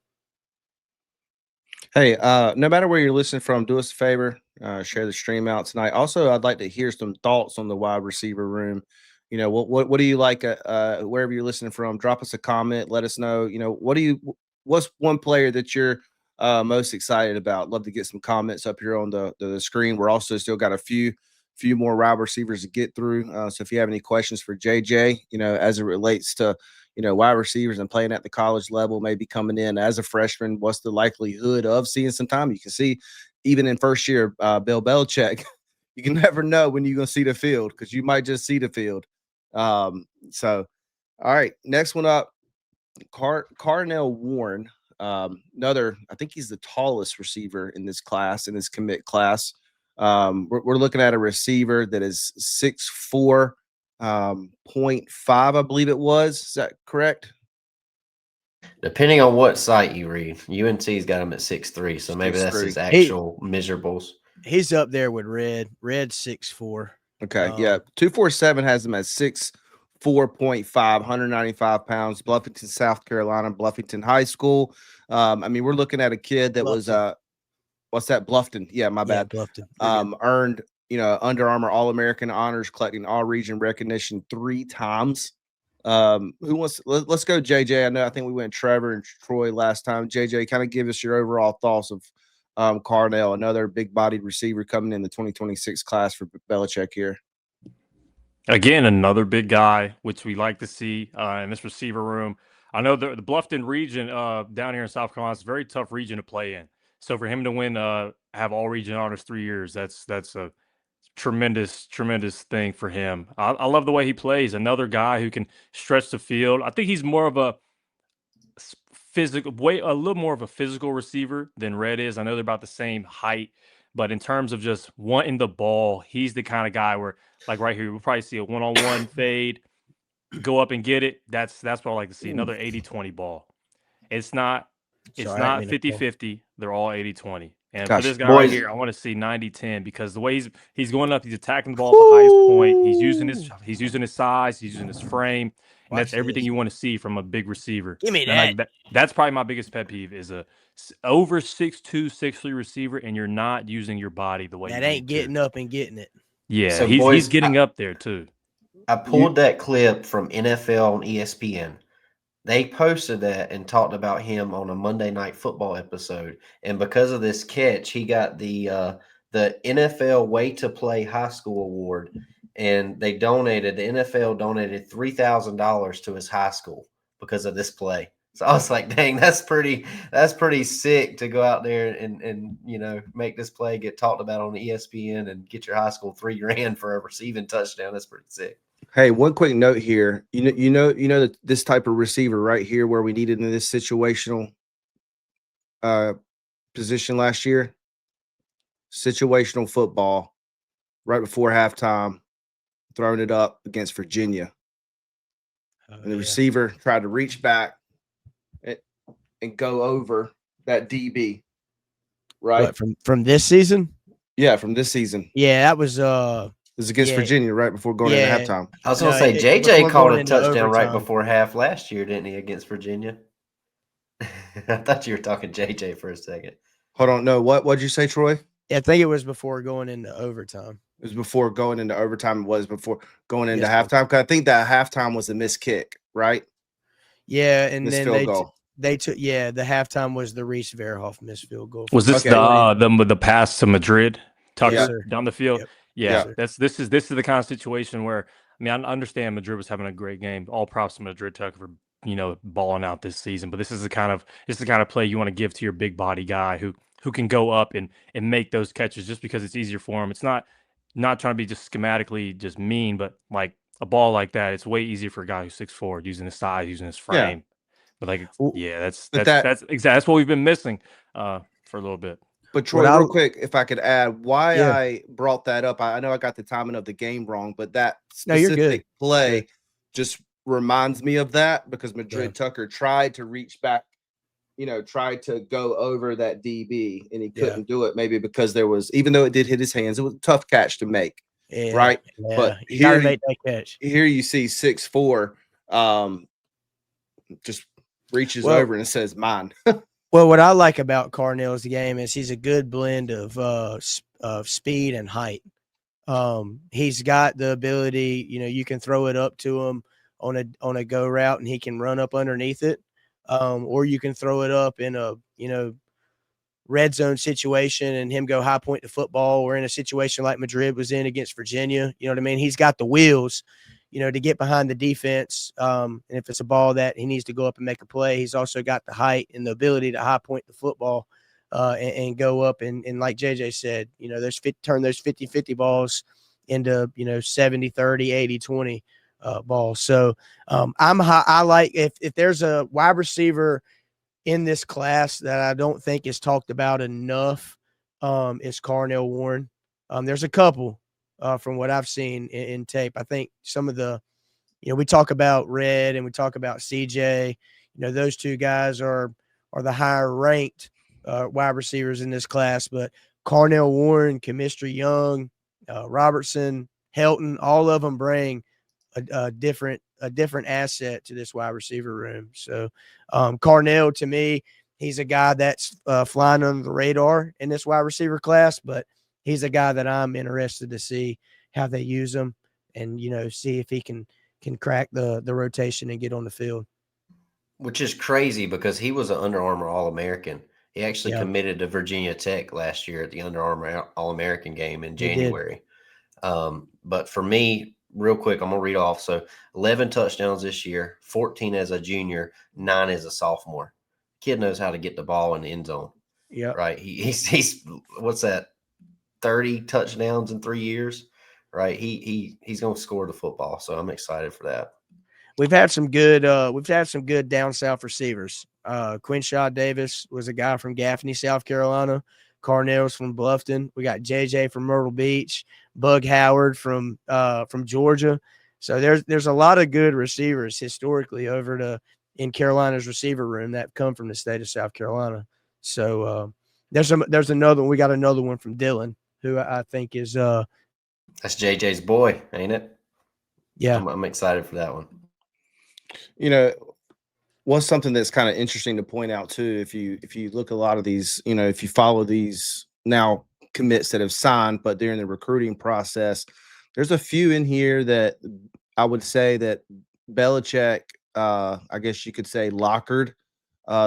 Hey, no matter where you're listening from, do us a favor, share the stream out tonight. Also, I'd like to hear some thoughts on the wide receiver room. What do you like wherever you're listening from? Drop us a comment. Let us know. What's one player that you're most excited about? Love to get some comments up here on the screen. We're also still got a few more wide receivers to get through. So if you have any questions for JJ, as it relates to wide receivers and playing at the college level, maybe coming in as a freshman, what's the likelihood of seeing some time? You can see even in first year, Bill Belichick, you can never know when you're going to see the field because you might just see the field. So, all right, next one up, Carnell Warren. Another, I think he's the tallest receiver in this class, in this commit class. We're looking at a receiver that is 6'4", 0.5, I believe it was. Is that correct? Depending on what site you read, UNC's got him at 6'3", so maybe that's his actual measurables. He's up there with Red. Red's 6'4". Okay, yeah. 247 has him at 6'4.5", 195 pounds. Bluffington, South Carolina, Bluffington High School. We're looking at a kid that was what's that? Bluffton. Yeah, my bad. Bluffton. Earned, Under Armour All-American honors, collecting all region recognition 3 times. Let's go, JJ. I think we went Trevor and Troy last time. JJ, kind of give us your overall thoughts of Carnell, another big-bodied receiver coming in the 2026 class for Belichick here. Again, another big guy, which we like to see in this receiver room. I know the Bluffton region down here in South Carolina is a very tough region to play in. So for him to win, have all region honors 3 years, that's a tremendous thing for him. I love the way he plays. Another guy who can stretch the field. I think he's more of a little more of a physical receiver than Red is. I know they're about the same height, but in terms of just wanting the ball, he's the kind of guy where, like right here, we'll probably see a one-on-one fade, go up and get it. That's what I like to see. Another 80-20 ball. It's not 50-50. They're all 80-20. And for this guy right here, I want to see 90-10 because the way he's going up, he's attacking the ball at the highest point. He's using his size, he's using his frame, and that's everything you want to see from a big receiver. Give me that. That's probably my biggest pet peeve is a over 6'2", 6'3" receiver, and you're not using your body the way that ain't getting up and getting it. Yeah, so he's getting up there too. I pulled that clip from NFL on ESPN. They posted that and talked about him on a Monday Night Football episode. And because of this catch, he got the NFL Way to Play High School Award. And the NFL donated $3,000 to his high school because of this play. So I was like, dang, that's pretty sick to go out there and make this play get talked about on ESPN and get your high school $3,000 for a receiving touchdown. That's pretty sick. Hey, one quick note here. You know that this type of receiver right here, where we needed in this situational position last year, situational football, right before halftime, throwing it up against Virginia, and the receiver tried to reach back and go over that DB. Right, what, from this season. Yeah, from this season. Yeah, that was It was against Virginia right before going into halftime. I was going to say, JJ caught a touchdown right before half last year, didn't he, against Virginia? I thought you were talking JJ for a second. Hold on. No, what'd you say, Troy? Yeah, I think it was before going into overtime. It was before going into overtime. It was before going into halftime. Because I think that halftime was a missed kick, right? Yeah, and then they took the halftime was the Reese Verhoff missed field goal. Was this the pass to Madrid? Tucker down the field? Yep. Yeah, Yeah. this is the kind of situation where, I mean, I understand Madrid was having a great game. All props to Madrid Tucker for, balling out this season. But this is the kind of play you want to give to your big body guy who can go up and make those catches just because it's easier for him. It's not trying to be just schematically just mean, but like a ball like that, it's way easier for a guy who's 6'4", using his size, using his Yeah. frame. But like, Well, yeah, But that's exactly that's what we've been missing for a little bit. But What Troy, I real quick, if I could add why Yeah. I brought that up, I know I got the timing of the game wrong, but that No, you're good. specific play Good. just reminds me of that because Madrid Yeah. Tucker tried to reach back, tried to go over that DB and he Yeah. couldn't do it. Maybe because there was, even though it did hit his hands, it was a tough catch to make, Yeah. right? Yeah. But you got to here, make that catch. here you see 6'4", just reaches Well- over and says, "Mine." Well, what I like about Carnell's game is he's a good blend of speed and height. He's got the ability, you can throw it up to him on a go route and he can run up underneath it. Or you can throw it up in a, red zone situation and him go high point to football, or in a situation like Madrid was in against Virginia. You know what I mean? He's got the wheels, to get behind the defense. And if it's a ball that he needs to go up and make a play, he's also got the height and the ability to high point the football and go up. And like JJ said, turn those 50-50 balls into, 70-30, 80-20 balls. So I like if there's a wide receiver in this class that I don't think is talked about enough, is Carnell Warren. There's a couple from what I've seen in tape. I think some of the, we talk about Red and we talk about CJ. Those two guys are the higher ranked wide receivers in this class. But Carnell Warren, Chemistry Young, Robertson, Helton, all of them bring a different asset to this wide receiver room. So Carnell, to me, he's a guy that's flying under the radar in this wide receiver class, but he's a guy that I'm interested to see how they use him and, see if he can crack the rotation and get on the field. Which is crazy because he was an Under Armour All-American. He actually Yeah. committed to Virginia Tech last year at the Under Armour All-American game in He did. January. But for me, real quick, I'm going to read off. So 11 touchdowns this year, 14 as a junior, 9 as a sophomore. Kid knows how to get the ball in the end zone. Yeah. Right. He's what's that? 30 touchdowns in 3 years. Right. He's going to score the football. So I'm excited for that. We've had some good down south receivers. Quinshaw Davis was a guy from Gaffney, South Carolina. Carnell's from Bluffton. We got JJ from Myrtle Beach, Bug Howard from Georgia. So there's a lot of good receivers historically in Carolina's receiver room that come from the state of South Carolina. So there's another one. We got another one from Dillon, who I think is that's JJ's boy, ain't it? Yeah. I'm excited for that one. What's something that's kind of interesting to point out too, if you look at a lot of these, if you follow these now commits that have signed, but during the recruiting process, there's a few in here that I would say that Belichick, I guess you could say, lockered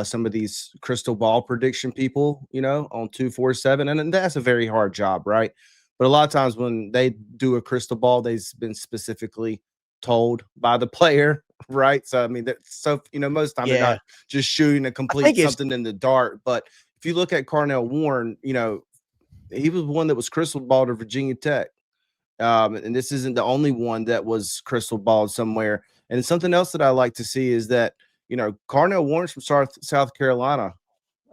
some of these crystal ball prediction people, on 247, and that's a very hard job, right? But a lot of times when they do a crystal ball, they've been specifically told by the player, right? So I mean, most of the time they're not just shooting a complete something in the dark. But if you look at Carnell Warren, he was one that was crystal balled to Virginia Tech, and this isn't the only one that was crystal balled somewhere. And something else that I like to see is that Carnell Warren's from South Carolina.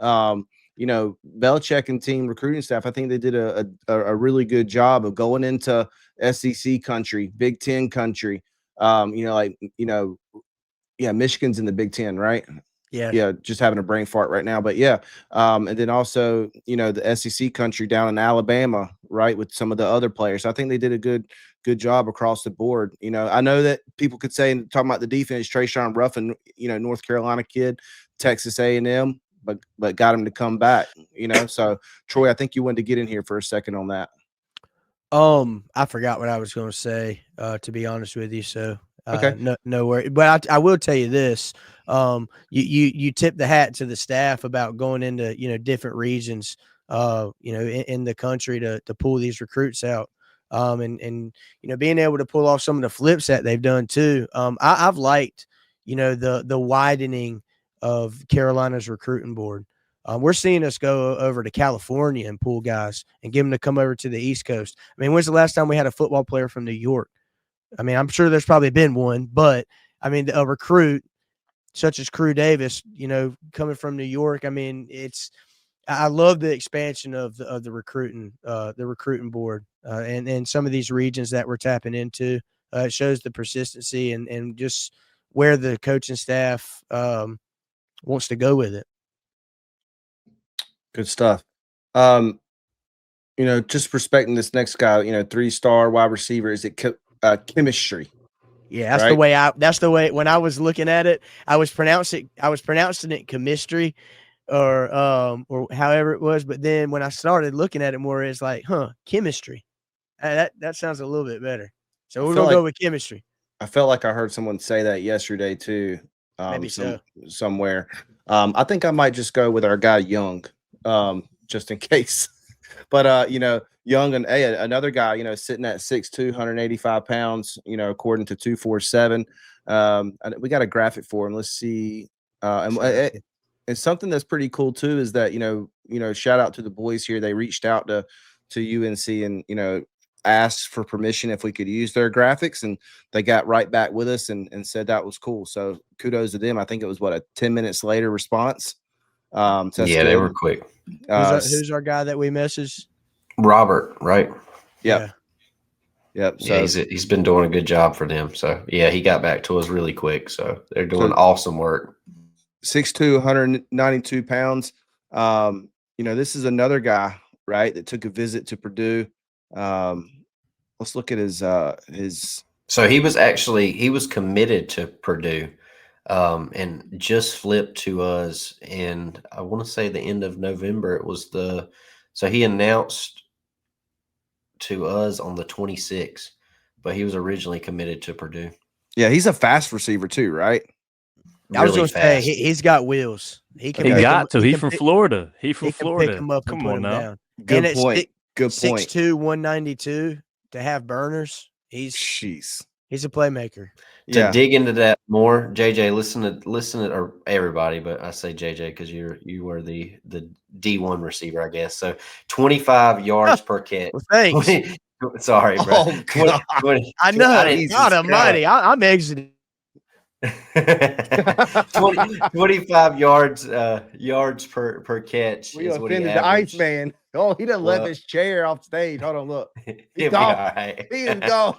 Belichick and team recruiting staff, I think they did a really good job of going into SEC country, Big Ten country. Michigan's in the Big Ten, right? Yeah, just having a brain fart right now, but yeah. And then also, the SEC country down in Alabama, right, with some of the other players. I think they did a good job across the board. I know that people could say, talking about the defense, Trayshawn Ruffin, North Carolina kid, Texas A&M, but got him to come back. So Troy, I think you wanted to get in here for a second on that. I forgot what I was going to say, to be honest with you. So okay, no worry. But I will tell you this: you tip the hat to the staff about going into different regions, in the country to pull these recruits out. And being able to pull off some of the flips that they've done too. I've liked the widening of Carolina's recruiting board. We're seeing us go over to California and pull guys and get them to come over to the East Coast. I mean, when's the last time we had a football player from New York? I mean, I'm sure there's probably been one, but I mean, a recruit such as Crew Davis, coming from New York. I mean, I love the expansion of the recruiting board, and some of these regions that we're tapping into. It shows the persistency and just where the coaching staff wants to go with it. Good stuff. Just respecting this next guy, 3-star wide receiver. Is it chemistry? Yeah, that's right? that's the way when I was looking at it, I was pronouncing it chemistry or however it was. But then when I started looking at it more, it's like, chemistry. That sounds a little bit better. So we're gonna go with chemistry. I felt like I heard someone say that yesterday too. Maybe somewhere. I think I might just go with our guy Young, just in case. But Young and another guy, sitting at 6'2", 185 pounds, according to 247. We got a graphic for him. Let's see. And something that's pretty cool too is that shout out to the boys here. They reached out to UNC and asked for permission if we could use their graphics, and they got right back with us and said that was cool. So kudos to them. I think it was a 10 minutes later response. So they were quick. Who's our guy that we messaged? Robert, right? Yep. So he's been doing a good job for them. So he got back to us really quick. So they're doing awesome work. 6'2", 192 pounds. This is another guy, right, that took a visit to Purdue. Let's look at his. So he was committed to Purdue, and just flipped to us. And I want to say the end of November. So he announced to us on the 26th, but he was originally committed to Purdue. Yeah, he's a fast receiver too, right? I was going to say he's got wheels. He's from Florida. He's from Florida. Pick him up and put him down. Good point. 6'2", 192 to have burners. He's a playmaker. To dig into that more, JJ, listen to or everybody, but I say JJ because you were the D1 receiver, I guess. So 25 yards per catch. Well, thanks. Sorry, bro. Oh, God. I know. God almighty. I'm exiting. 25 yards per catch. We is what he offended the Iceman. Oh, he done left his chair off stage. Hold on, look. He's gone. Right. He is gone.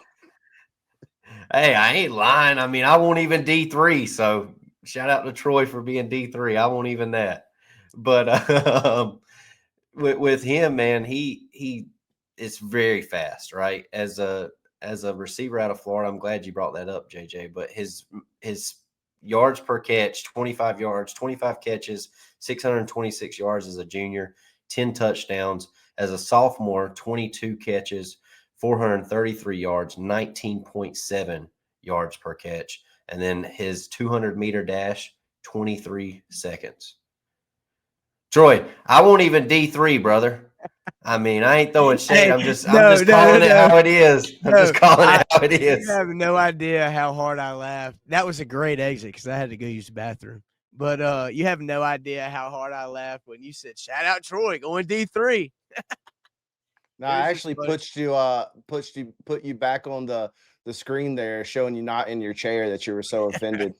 Hey, I ain't lying. I mean, I won't even D3. So shout out to Troy for being D3. I won't even that. But with him, man, he is very fast, right? As a receiver out of Florida, I'm glad you brought that up, JJ. But his yards per catch, 25 yards, 25 catches, 626 yards as a junior, 10 touchdowns. As a sophomore, 22 catches, 433 yards, 19.7 yards per catch. And then his 200-meter dash, 23 seconds. Troy, I won't even D3, brother. I mean, I ain't throwing shade. I'm just calling it how it is. I'm just calling it how it is. You have no idea how hard I laughed. That was a great exit because I had to go use the bathroom. But you have no idea how hard I laughed when you said, "Shout out Troy going D3." No, I actually put you back on the screen there, showing you not in your chair that you were so offended.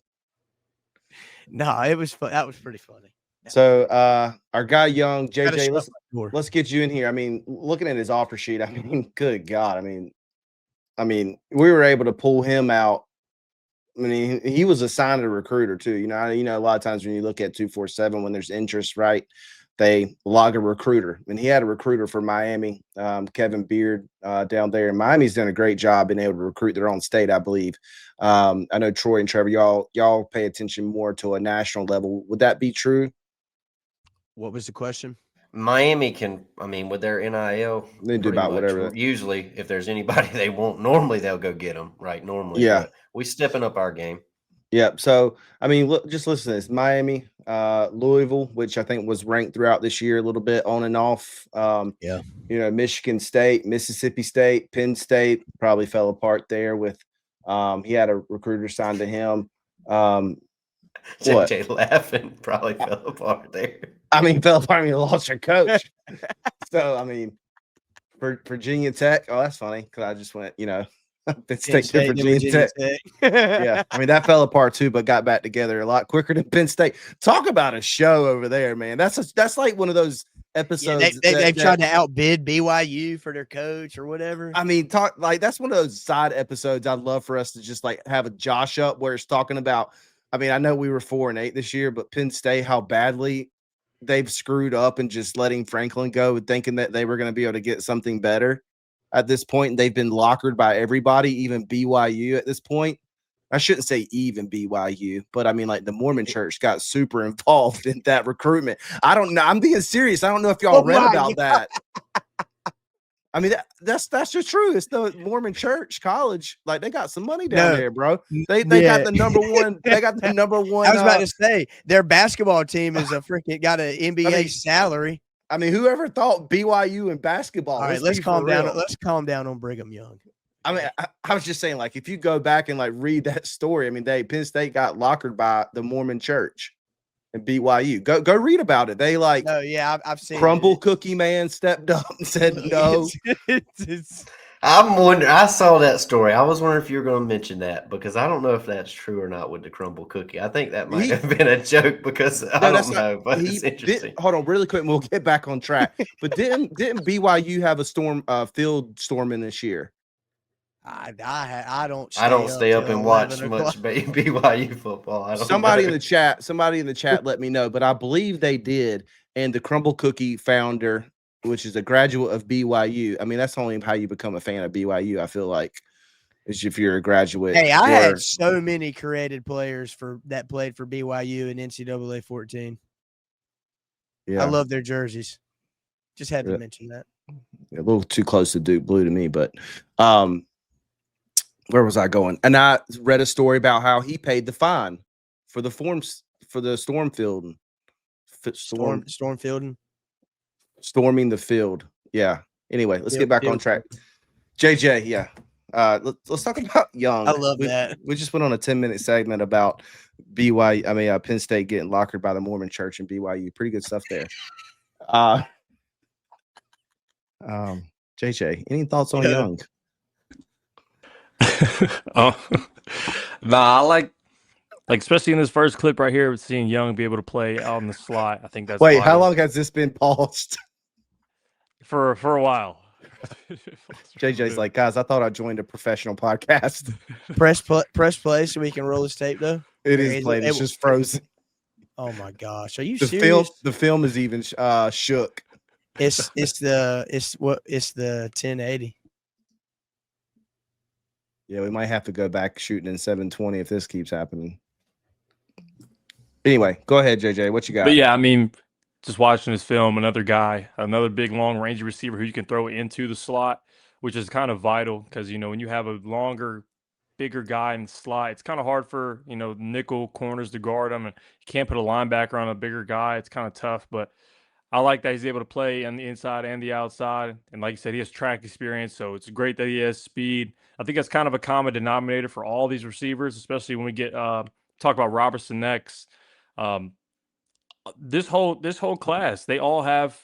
No, it was fun. That was pretty funny. So our guy Young, JJ, let's get you in here. I mean, looking at his offer sheet, I mean, good God. I mean, we were able to pull him out. I mean, he was assigned a recruiter too. You know, a lot of times when you look at 247, when there's interest, right, they log a recruiter. And he had a recruiter for Miami, Kevin Beard, down there. And Miami's done a great job being able to recruit their own state, I believe. I know Troy and Trevor, y'all pay attention more to a national level. Would that be true? What was the question? Miami can, with their NIL, they do about whatever. Usually, if there's anybody they want, normally they'll go get them, right? Normally, yeah. But we stepping up our game. Yep. So, I mean, look, just listen to this. Miami, Louisville, which I think was ranked throughout this year a little bit on and off. Yeah. Michigan State, Mississippi State, Penn State probably fell apart there with he had a recruiter signed to him. What? JJ laughing probably fell apart there. I mean, fell apart. I mean, lost your coach. So, I mean, for Virginia Tech, oh, that's funny because I just went, Penn State to Virginia Tech. Yeah, I mean that fell apart too, but got back together a lot quicker than Penn State. Talk about a show over there, man. That's like one of those episodes. Yeah, they've tried to outbid BYU for their coach or whatever. I mean, that's one of those side episodes I'd love for us to just like have a Josh up where it's talking about. I mean, I know we were 4-8 this year, but Penn State, how badly they've screwed up and just letting Franklin go and thinking that they were going to be able to get something better. At this point, they've been lockered by everybody, even BYU at this point. I shouldn't say even BYU, but I mean, like the Mormon church got super involved in that recruitment. I don't know. I'm being serious. I don't know if y'all read about that. I mean, that's just true. It's the Mormon church college. Like they got some money down there, bro. They got the number one. They got the number one. I was about to say their basketball team is got an NBA salary. I mean, whoever thought BYU and basketball? All right, let's calm down. Let's calm down on Brigham Young. I mean, I was just saying, like, if you go back and like read that story, I mean, Penn State got lockered by the Mormon church and BYU. Go read about it. They like, oh yeah, I've seen Crumble it. Cookie Man stepped up and said no. I'm wondering. I saw that story. I was wondering if you were going to mention that because I don't know if that's true or not with the crumble cookie. I think that might have been a joke because I don't know, but it's interesting. Hold on, really quick, and we'll get back on track. But didn't BYU have a field storming this year? I don't. I don't stay up and watch much BYU football. Somebody in the chat let me know, but I believe they did. And the Crumble Cookie founder, which is a graduate of BYU. I mean, that's only how you become a fan of BYU. I feel like is if you're a graduate. Hey, I had so many created players that played for BYU in NCAA 14. Yeah, I love their jerseys. Just had to mention that. A little too close to Duke Blue to me, but where was I going? And I read a story about how he paid the fine for the storm fielding. Storm fielding. Storming the field. Yeah. Anyway, let's get back on track. JJ, yeah. Let's talk about Young. I love that. We just went on a 10-minute segment about Penn State getting lockered by the Mormon church and BYU. Pretty good stuff there. JJ, any thoughts on Young? I like especially in this first clip right here, seeing Young be able to play out in the slot. I think that's wait. How long has this been paused? For a while. JJ's like, guys, I thought I joined a professional podcast. Press play so we can roll this tape though. It is played. It's just frozen. Oh my gosh, are you serious? The film is even shook. It's the 1080. Yeah, we might have to go back shooting in 720 if this keeps happening. Anyway, go ahead, JJ. What you got? But yeah, I mean, just watching this film, another big, long range receiver who you can throw into the slot, which is kind of vital because, when you have a longer, bigger guy in the slot, it's kind of hard for, nickel corners to guard him. And you can't put a linebacker on a bigger guy. It's kind of tough, but I like that he's able to play on the inside and the outside. And like you said, he has track experience, so it's great that he has speed. I think that's kind of a common denominator for all these receivers, especially when we get talk about Robertson next. This whole class, they all have,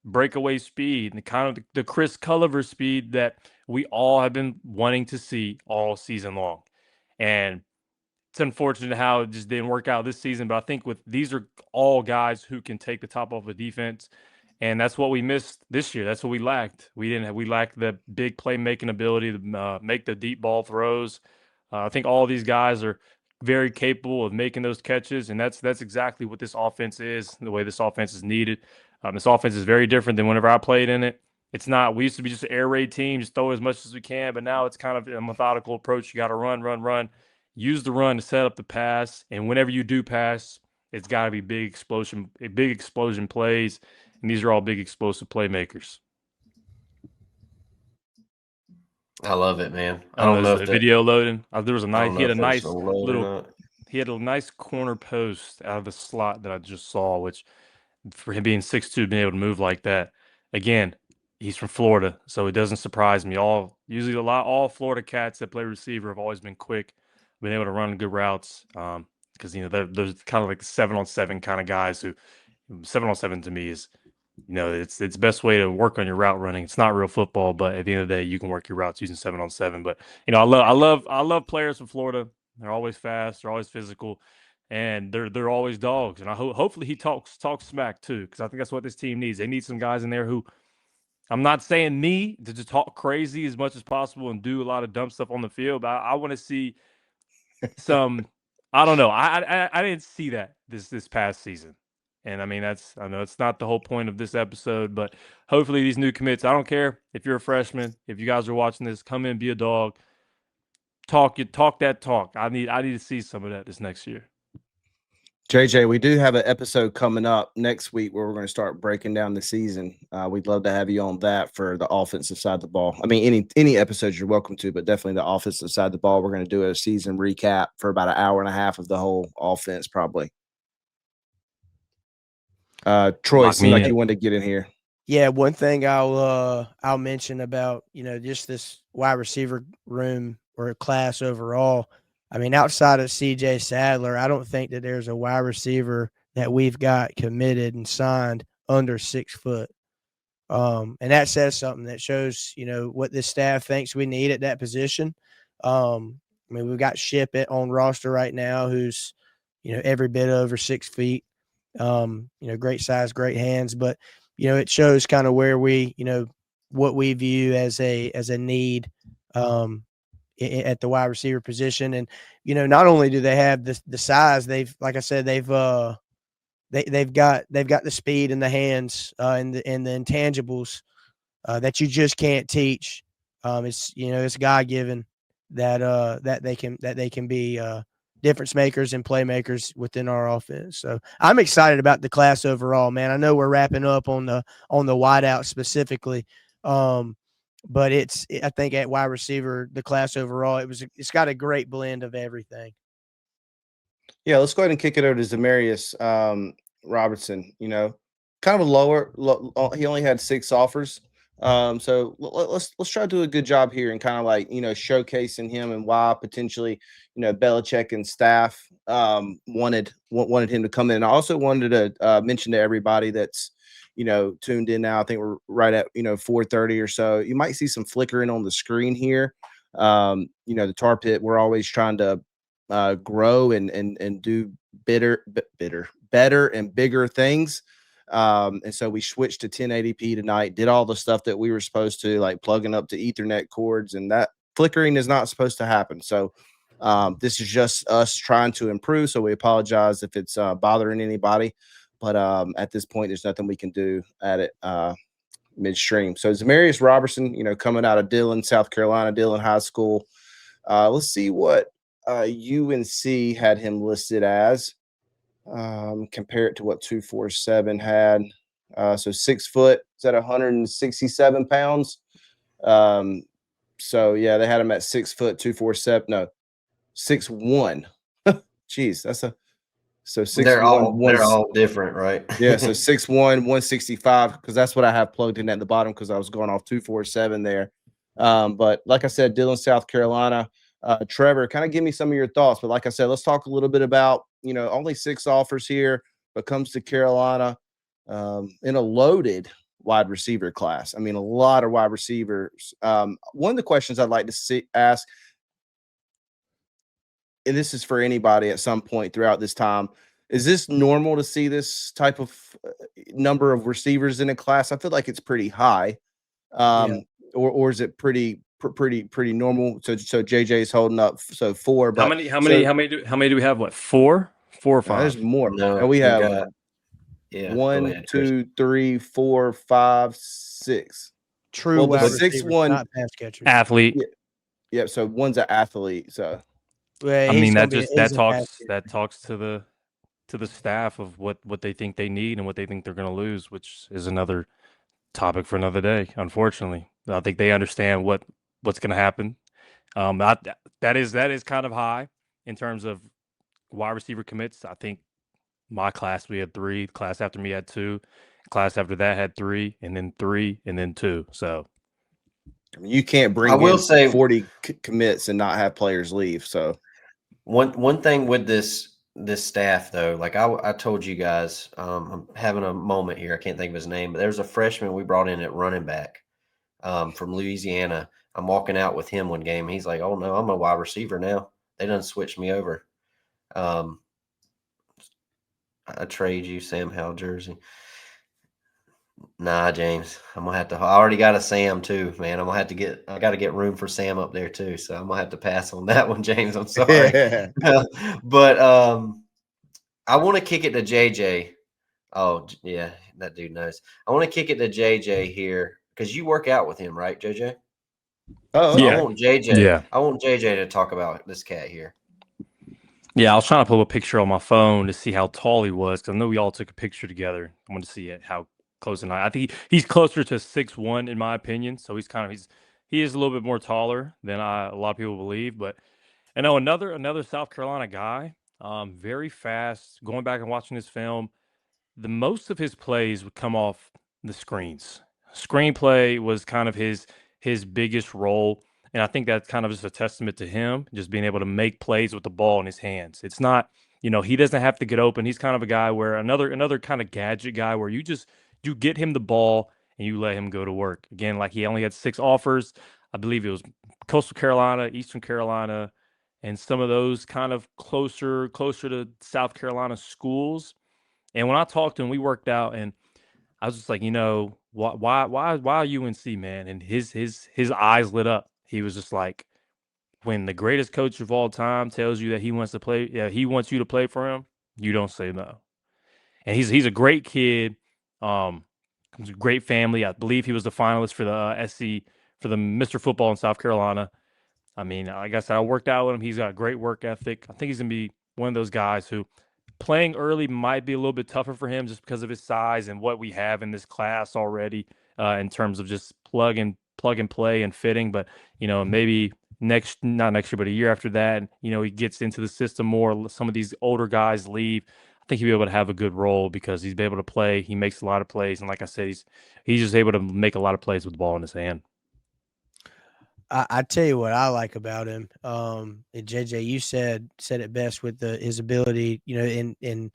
breakaway speed and kind of the Chris Culliver speed that we all have been wanting to see all season long. And it's unfortunate how it just didn't work out this season, but I think these are all guys who can take the top off the defense, and that's what we missed this year. That's what we lacked. We lacked the big playmaking ability to make the deep ball throws. I think all of these guys are very capable of making those catches, and that's exactly what this offense is. The way this offense is needed. This offense is very different than whenever I played in it. It's not. We used to be just an air raid team, just throw as much as we can, but now it's kind of a methodical approach. You got to run. Use the run to set up the pass, and whenever you do pass, it's got to be big explosion plays, and these are all big explosive playmakers. I love it, man. I don't know if the video loading. There was he had a nice little he had a nice corner post out of the slot that I just saw, which for him being 6'2", being able to move like that. Again, he's from Florida, so it doesn't surprise me. All Florida cats that play receiver have always been quick, been able to run good routes. Because those kind of like the 7-on-7 kind of guys who 7-on-7 to me is, it's the best way to work on your route running. It's not real football, but at the end of the day, you can work your routes using 7-on-7. But I love players from Florida. They're always fast. They're always physical, and they're always dogs. And hopefully he talks smack too, because I think that's what this team needs. They need some guys in there who, I'm not saying to just talk crazy as much as possible and do a lot of dumb stuff on the field. But I want to see some. I don't know. I didn't see that this past season. And I mean, I know it's not the whole point of this episode, but hopefully these new commits, I don't care if you're a freshman, if you guys are watching this, come in, be a dog, talk that talk. I need to see some of that this next year. JJ, we do have an episode coming up next week where we're going to start breaking down the season. We'd love to have you on that for the offensive side of the ball. I mean, any episodes you're welcome to, but definitely the offensive side of the ball. We're going to do a season recap for about an hour and a half of the whole offense, probably. Troy, seemed like you wanted to get in here. Yeah, one thing I'll mention about, just this wide receiver room or class overall. I mean, outside of CJ Sadler, I don't think that there's a wide receiver that we've got committed and signed under 6 foot. And that says something that shows, what this staff thinks we need at that position. I mean, we've got Ship on roster right now, who's, every bit over 6 feet. Great size, great hands, but it shows kind of where we, what we view as a need at the wide receiver position. And not only do they have the size, like I said, they've got the speed and the hands and the intangibles that you just can't teach. It's God given that they can be difference makers and playmakers within our offense. So I'm excited about the class overall, man. I know we're wrapping up on the wideout specifically. But I think at wide receiver, the class overall, it's got a great blend of everything. Yeah, let's go ahead and kick it over to Zamarius Robertson. Kind of he only had 6 offers. So let's try to do a good job here and kind of like, showcasing him and why potentially, Belichick and staff wanted him to come in. I also wanted to mention to everybody that's, tuned in now. I think we're right at, 4:30 or so. You might see some flickering on the screen here. The Tar Pit, we're always trying to grow and do better and bigger things. And so we switched to 1080p tonight, did all the stuff that we were supposed to, like plugging up to Ethernet cords, and that flickering is not supposed to happen. So this is just us trying to improve. So we apologize if it's bothering anybody. But at this point, there's nothing we can do at it midstream. So Zamarius Robertson, coming out of Dillon, South Carolina, Dillon High School. Let's see what UNC had him listed as. Compare it to what 247 had. So 6 foot, is that 167 pounds? So yeah, they had him at 6 foot, 247. No, 6'1". Jeez, that's so 6'1". They're all different, right? Yeah, so 6'1", 165, because that's what I have plugged in at the bottom because I was going off 247 there. But like I said, Dillon, South Carolina. Trevor, kind of give me some of your thoughts. But like I said, let's talk a little bit about, only 6 offers here, but comes to Carolina in a loaded wide receiver class. I mean, a lot of wide receivers. One of the questions I'd like to ask, and this is for anybody at some point throughout this time, is this normal to see this type of number of receivers in a class? I feel like it's pretty high. Or is it pretty normal? So JJ is holding up. So 4. But how many do we have? What, 4 or 5? There's more. No, and we have 1, 2, 3, 4, 5, 6. True wide receiver, 6'1", not pass catcher. Athlete. Yeah. So one's an athlete. So well, I mean, that talks to the staff of what they think they need and what they think they're going to lose, which is another topic for another day. Unfortunately, I think they understand what's going to happen. That is kind of high in terms of wide receiver commits. I think my class, we had 3. Class after me had 2. Class after that had 3, and then 3, and then 2. So I mean, you can't I bring will in say 40 commits and not have players leave. So one thing with this staff though, like I told you guys, I'm having a moment here. I can't think of his name, but there's a freshman we brought in at running back from Louisiana. I'm walking out with him one game. He's like, "Oh no, I'm a wide receiver now. They done switched me over." Um, I trade you Sam Howell jersey. Nah, James. I'm gonna have to. I already got a Sam too, man. I'm gonna have to get. I got to get room for Sam up there too. So I'm gonna have to pass on that one, James. I'm sorry, but I want to kick it to JJ. Oh yeah, that dude knows. I want to kick it to JJ here because you work out with him, right, JJ? oh, So I yeah, want JJ. yeah, I want JJ to talk about this cat here. yeah. I was trying to pull a picture on my phone to see how tall he was because I know we all took a picture together. I wanted to see it, how close and I think he's closer to 6'1" in my opinion. So he is a little bit more taller than a lot of people believe. But I know another South Carolina guy, very fast. Going back and watching this film, the most of his plays would come off the screens. Screenplay was kind of his biggest role, and I think that's kind of just a testament to him just being able to make plays with the ball in his hands. It's not, he doesn't have to get open. He's kind of a guy where another kind of gadget guy where you get him the ball and you let him go to work. Again, like he only had 6 offers. I believe it was Coastal Carolina, Eastern Carolina, and some of those kind of closer to South Carolina schools. And when I talked to him, we worked out, and I was just like, why UNC, man? And his eyes lit up. He was just like, when the greatest coach of all time tells you that he wants to play, yeah, he wants you to play for him, you don't say no. And he's a great kid. He's a great family. I believe he was the finalist for the SC for the Mr. Football in South Carolina. I mean, like I said, I worked out with him. He's got a great work ethic. I think he's gonna be one of those guys who playing early might be a little bit tougher for him just because of his size and what we have in this class already in terms of just plug and play and fitting. But maybe not next year, but a year after that, he gets into the system more. Some of these older guys leave. I think he'll be able to have a good role because he's able to play. He makes a lot of plays, and like I said, he's just able to make a lot of plays with the ball in his hand. I tell you what I like about him. And JJ, you said it best with his ability, in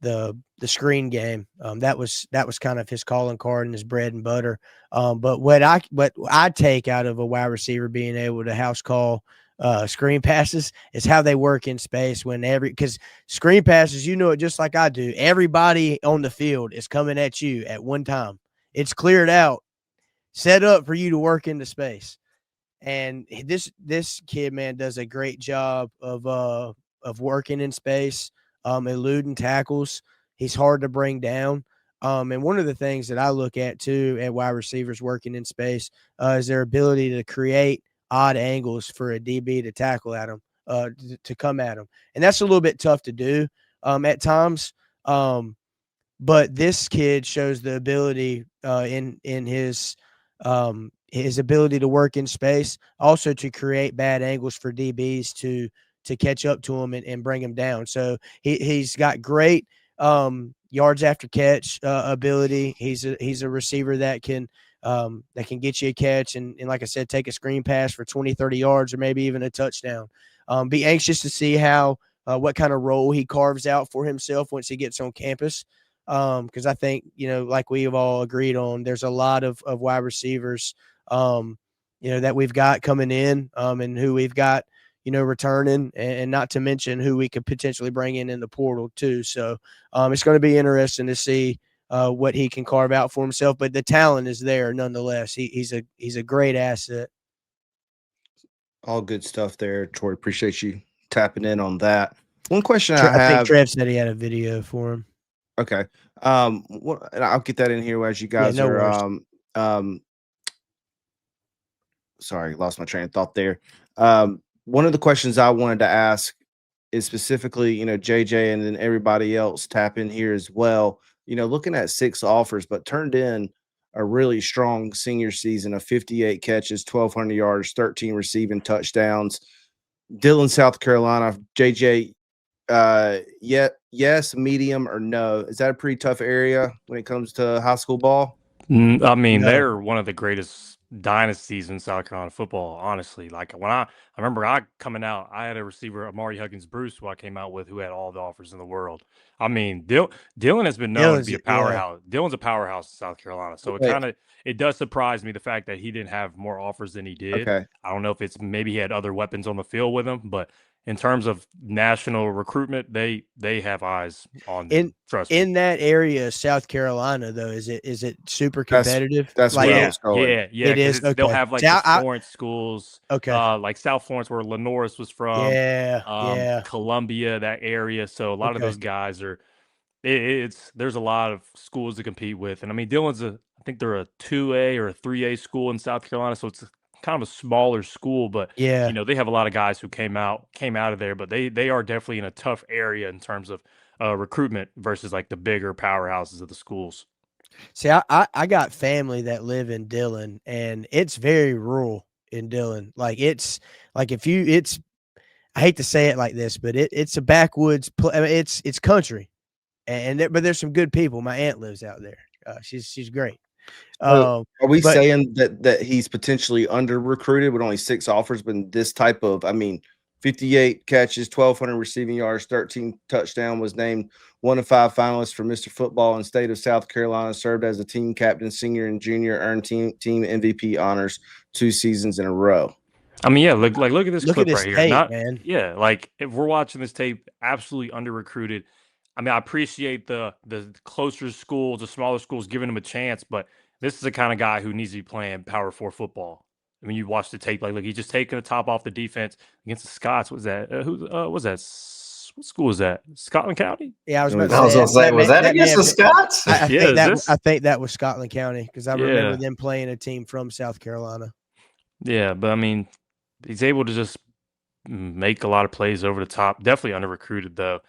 the screen game. That was kind of his calling card and his bread and butter. But what I take out of a wide receiver being able to house call screen passes is how they work in space because screen passes, it just like I do. Everybody on the field is coming at you at one time. It's cleared out, set up for you to work into space. And this kid, man, does a great job of working in space, eluding tackles. He's hard to bring down. And one of the things that I look at too at wide receivers working in space is their ability to create odd angles for a DB to tackle at them, to come at them, and that's a little bit tough to do at times. But this kid shows the ability in his ability to work in space, also to create bad angles for DBs to catch up to him and bring him down. So he's got great yards after catch ability. He's a receiver that can get you a catch and like I said, take a screen pass for 20, 30 yards or maybe even a touchdown. Be anxious to see how what kind of role he carves out for himself once he gets on campus. Because I think, like we have all agreed on, there's a lot of wide receivers, that we've got coming in, and who we've got, returning, and not to mention who we could potentially bring in the portal too. So it's going to be interesting to see what he can carve out for himself. But the talent is there nonetheless. He's a great asset. all good stuff there, Troy. Appreciate you tapping in on that. One question I I think have. Trev said he had a video for him. Okay. And I'll get that in here as you guys no are. worries. Sorry, lost my train of thought there. One of the questions I wanted to ask is specifically, JJ and then everybody else tap in here as well. Looking at 6 offers, but turned in a really strong senior season of 58 catches, 1,200 yards, 13 receiving touchdowns. Dillon, South Carolina. JJ, yes, medium, or no? Is that a pretty tough area when it comes to high school ball? I mean, No. they're one of the greatest dynasties in South Carolina football, honestly. Like when I remember I coming out, I had a receiver, Amari Huggins Bruce, who I came out with, who had all the offers in the world. I mean, Dylan has been known to be a Yeah. powerhouse. Dylan's a powerhouse in South Carolina, so Wait, it does surprise me the fact that he didn't have more offers than he did. okay. I don't know if it's maybe he had other weapons on the field with him, but in terms of national recruitment, they have eyes on In trust me. in that area, South Carolina, though, is it super That's competitive? that's Like where I Yeah, was going. yeah, it is. because they'll Okay. have like See, the Florence schools, okay. like South Florence, where Lenoris was from, Yeah. Columbia, that area. So a lot of Okay. those guys are. It's there's a lot of schools to compete with, and I mean Dillon's I think they're a 2A or a 3A school in South Carolina, so it's kind of a smaller school, but Yeah. they have a lot of guys who came out of there, but they are definitely in a tough area in terms of recruitment versus like the bigger powerhouses of the schools. See, I got family that live in Dillon, and it's very rural in Dillon. Like it's like if you it's I hate to say it like this, but it's a backwoods. I mean, it's country, but there's some good people. My aunt lives out there. She's great. So are we But saying that he's potentially under recruited with only 6 offers, but this type of, 58 catches, 1,200 receiving yards, 13 touchdown, was named one of 5 finalists for Mr. Football in state of South Carolina, served as a team captain, senior and junior, earned team MVP honors 2 seasons in a row. I mean, yeah, look at this look at clip this right here. tape, man. Yeah, like if we're watching this tape, absolutely under recruited. I mean, I appreciate the closer schools, the smaller schools giving him a chance, but this is the kind of guy who needs to be playing Power 4 football. I mean, you watch the tape, like, look, he's just taking the top off the defense against the Scots. What was that? Was that? What school was that? Scotland County? Yeah, I was about I to was say gonna say, was that may against have the been- Scots? Yeah, is this? I think that was Scotland County because I remember Yeah. them playing a team from South Carolina. Yeah, but I mean, he's able to just make a lot of plays over the top. Definitely under recruited though.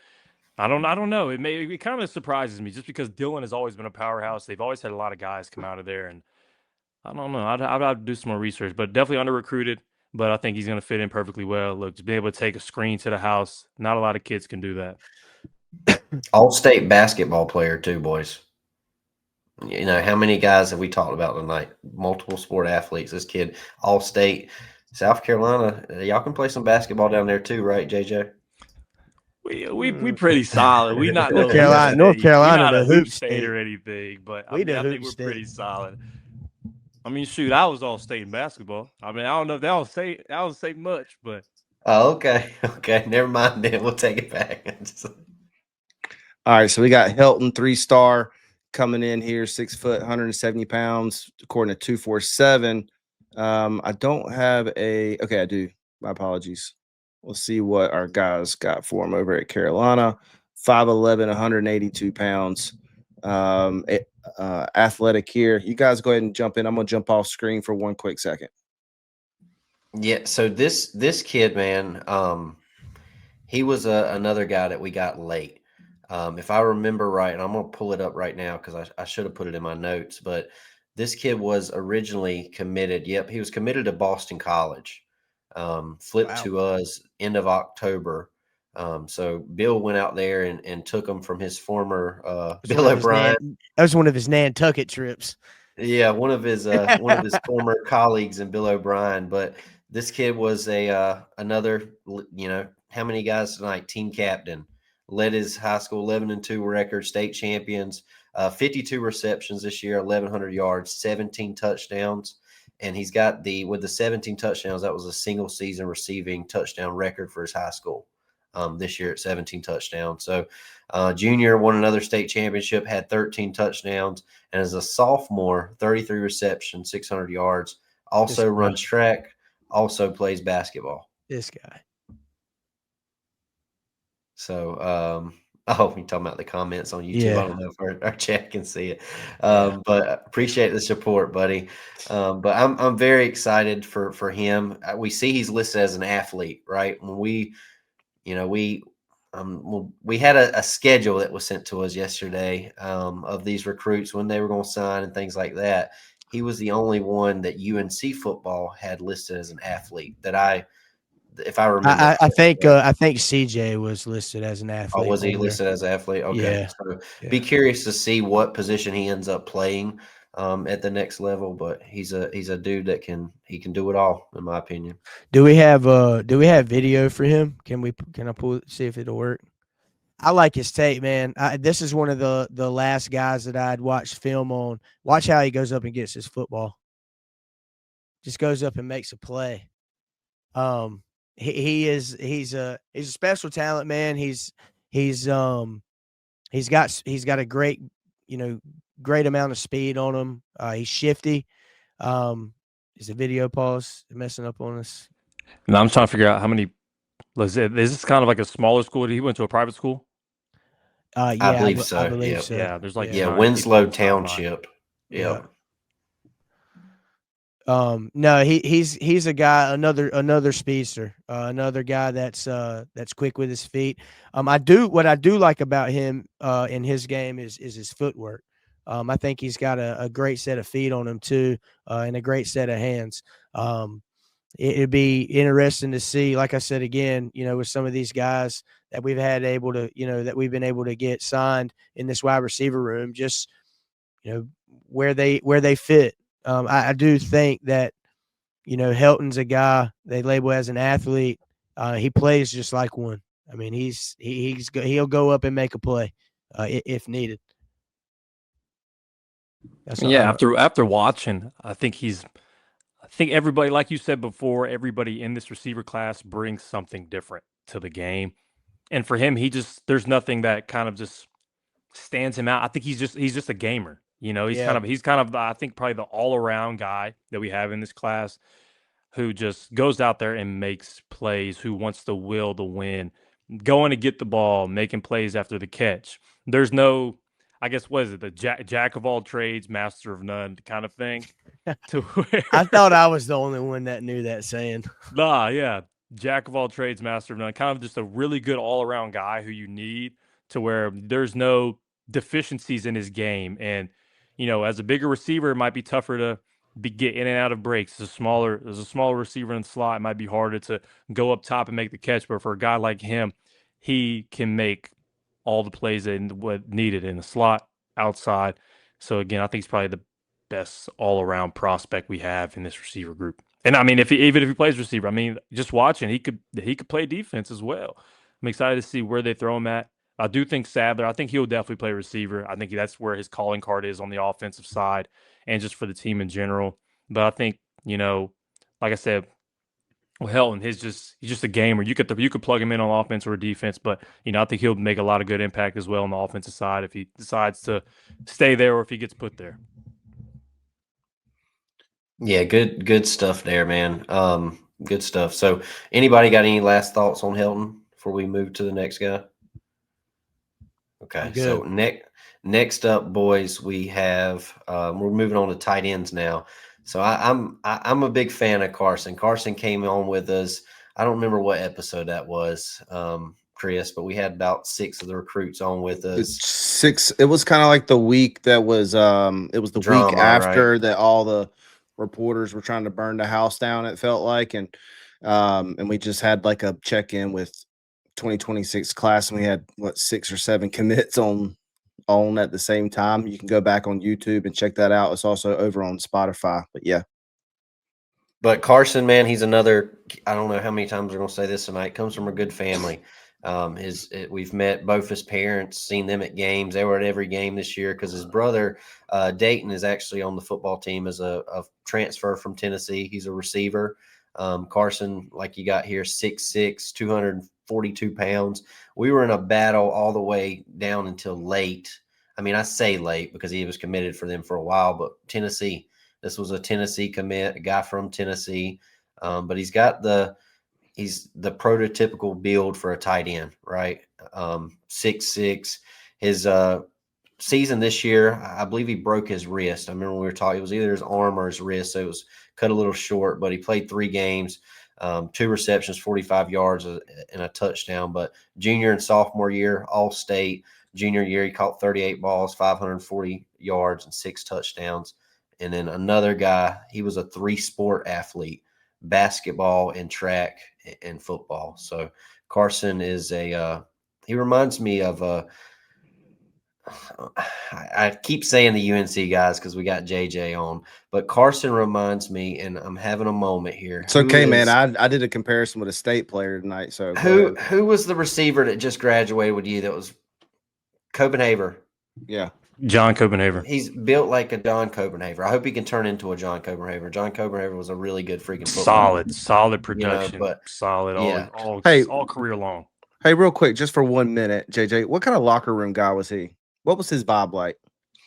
I don't know. It kind of surprises me just because Dillon has always been a powerhouse. They've always had a lot of guys come out of there, and I don't know. I'd have to do some more research, but definitely under recruited. But I think he's going to fit in perfectly well. Look, to be able to take a screen to the house, not a lot of kids can do that. All-state basketball player too, boys. You know, how many guys have we talked about tonight? Multiple sport athletes. This kid, all-state, South Carolina. Y'all can play some basketball down there too, right, JJ? We pretty solid. We not North no Carolina- hoop North state. Carolina, We not the a hoop hoop state state. or anything, but We the I hoop think we're state. pretty solid. I mean, shoot, I was all state in basketball. I mean, I don't know if that will say much, but Oh, okay. Okay. Never mind then. We'll take it back. All right, so we got Helton 3-star coming in here, 6 foot, 170 pounds, according to 247. I don't have okay, I do. My apologies. We'll see what our guys got for him over at Carolina. 5'11", 182 pounds. Athletic here. You guys go ahead and jump in. I'm gonna jump off screen for one quick second. Yeah. So this kid, man, he was another guy that we got late. If I remember right, and I'm going to pull it up right now because I should have put it in my notes, but this kid was originally committed. Yep, he was committed to Boston College. Flipped Wow. to us end of October. So Bill went out there and took him from his former Bill O'Brien. That was one of his Nantucket trips. Yeah, one of his former colleagues in Bill O'Brien. But this kid was another, how many guys tonight? Team captain. Led his high school 11-2 record, state champions, 52 receptions this year, 1,100 yards, 17 touchdowns. And he's got with the 17 touchdowns, that was a single season receiving touchdown record for his high school this year at 17 touchdowns. So junior won another state championship, had 13 touchdowns. And as a sophomore, 33 receptions, 600 yards, also runs track, also plays basketball. This guy. So, you're talking about the comments on YouTube. Yeah. I don't know if our chat can see it, but appreciate the support, buddy. But I'm very excited for him. We see he's listed as an athlete, right? When we had a schedule that was sent to us yesterday of these recruits when they were going to sign and things like that. He was the only one that UNC Football had listed as an athlete that if I remember. I think CJ was listed as an Oh, athlete. was he on there. listed as athlete? Okay. Yeah. So Yeah. be curious to see what position he ends up playing at the next level. But he's a dude that can do it all, in my opinion. Do we have video for him? Can I see if it'll work? I like his tape, man. This is one of the last guys that I'd watched film on. Watch how he goes up and gets his football. Just goes up and makes a play. He's a special talent, man. He's got a great great amount of speed on him. He's shifty. Is the video pause messing up on us? And I'm trying to figure out how many. Is this kind of like a smaller school? Did he went to a private school? Yeah, I believe so. I believe Yep. so. Yeah, there's like Yeah, 9 Winslow people sideline. Township. Yeah. Yep. No, he's a guy, another speedster, another guy that's quick with his feet. What I do like about him in his game is his footwork. I think he's got a great set of feet on him too, and a great set of hands. It'd be interesting to see, like I said again, with some of these guys that we've been able to get signed in this wide receiver room, just where they fit. I do think that Helton's a guy they label as an athlete. He plays just like one. I mean, he'll go up and make a play if needed. Yeah, after watching, I think everybody, like you said before, everybody in this receiver class brings something different to the game. And for him, there's nothing that kind of just stands him out. I think he's just a gamer. He's kind of I think probably the all-around guy that we have in this class who just goes out there and makes plays, who wants to will the win, going to get the ball, making plays after the catch. There's no, I guess, what is it, the jack of all trades, master of none kind of thing? To where, I thought I was the only one that knew that saying. Nah, yeah. Jack of all trades, master of none. Kind of just a really good all-around guy who you need to where there's no deficiencies in his game. And, as a bigger receiver, it might be tougher to get in and out of breaks. As a smaller receiver in the slot, it might be harder to go up top and make the catch. But for a guy like him, he can make all the plays that what needed in the slot, outside. So again, I think he's probably the best all-around prospect we have in this receiver group. And I mean, even if he plays receiver, I mean, just watching, he could play defense as well. I'm excited to see where they throw him at. I do think Sadler, I think he'll definitely play receiver. I think that's where his calling card is on the offensive side and just for the team in general. But I think, like I said, well, Helton, he's just a gamer. You could plug him in on offense or defense, but I think he'll make a lot of good impact as well on the offensive side if he decides to stay there or if he gets put there. Yeah, good stuff there, man. Good stuff. So, anybody got any last thoughts on Helton before we move to the next guy? Okay, so next up, boys, we have we're moving on to tight ends now. So I'm a big fan of Carson. Carson came on with us. I don't remember what episode that was, Chris, but we had about 6 of the recruits on with us. 6. It was kind of like the week that was it was the Drama, week after right? that all the reporters were trying to burn the house down, it felt like, and we just had like a check-in with 2026 class, and we had 6 or 7 commits on at the same time. You can go back on YouTube and check that out. It's also over on Spotify. But yeah. But Carson, man, he's another. I don't know how many times we're gonna say this tonight. Comes from a good family. We've met both his parents, seen them at games. They were at every game this year because his brother Dayton is actually on the football team as a transfer from Tennessee. He's a receiver. Carson, like you got here, 6'6", 242 pounds. We were in a battle all the way down until late. I mean, I say late because he was committed for them for a while, but Tennessee. This was a Tennessee commit, a guy from Tennessee, but he's the prototypical build for a tight end, right? 6'6". His season this year, I believe he broke his wrist. I remember we were talking, it was either his arm or his wrist, so it was cut a little short, but he played 3 games, 2 receptions, 45 yards and a touchdown. But junior and sophomore year, all-state. Junior year, he caught 38 balls, 540 yards, and 6 touchdowns. And then another guy, he was a 3-sport athlete. basketball and track and football. So Carson is he reminds me of I keep saying the UNC guys because we got JJ on, but Carson reminds me, and I'm having a moment here. It's okay, man. I did a comparison with a state player tonight. So who was the receiver that just graduated with you? That was Copenhaver. Yeah, John Copenhaver. He's built like a John Copenhaver. I hope he can turn into a John Copenhaver. John Copenhaver was a really good freaking football. Solid production, but solid all career long. Hey, real quick, just for 1 minute, JJ, what kind of locker room guy was he? What was his vibe like?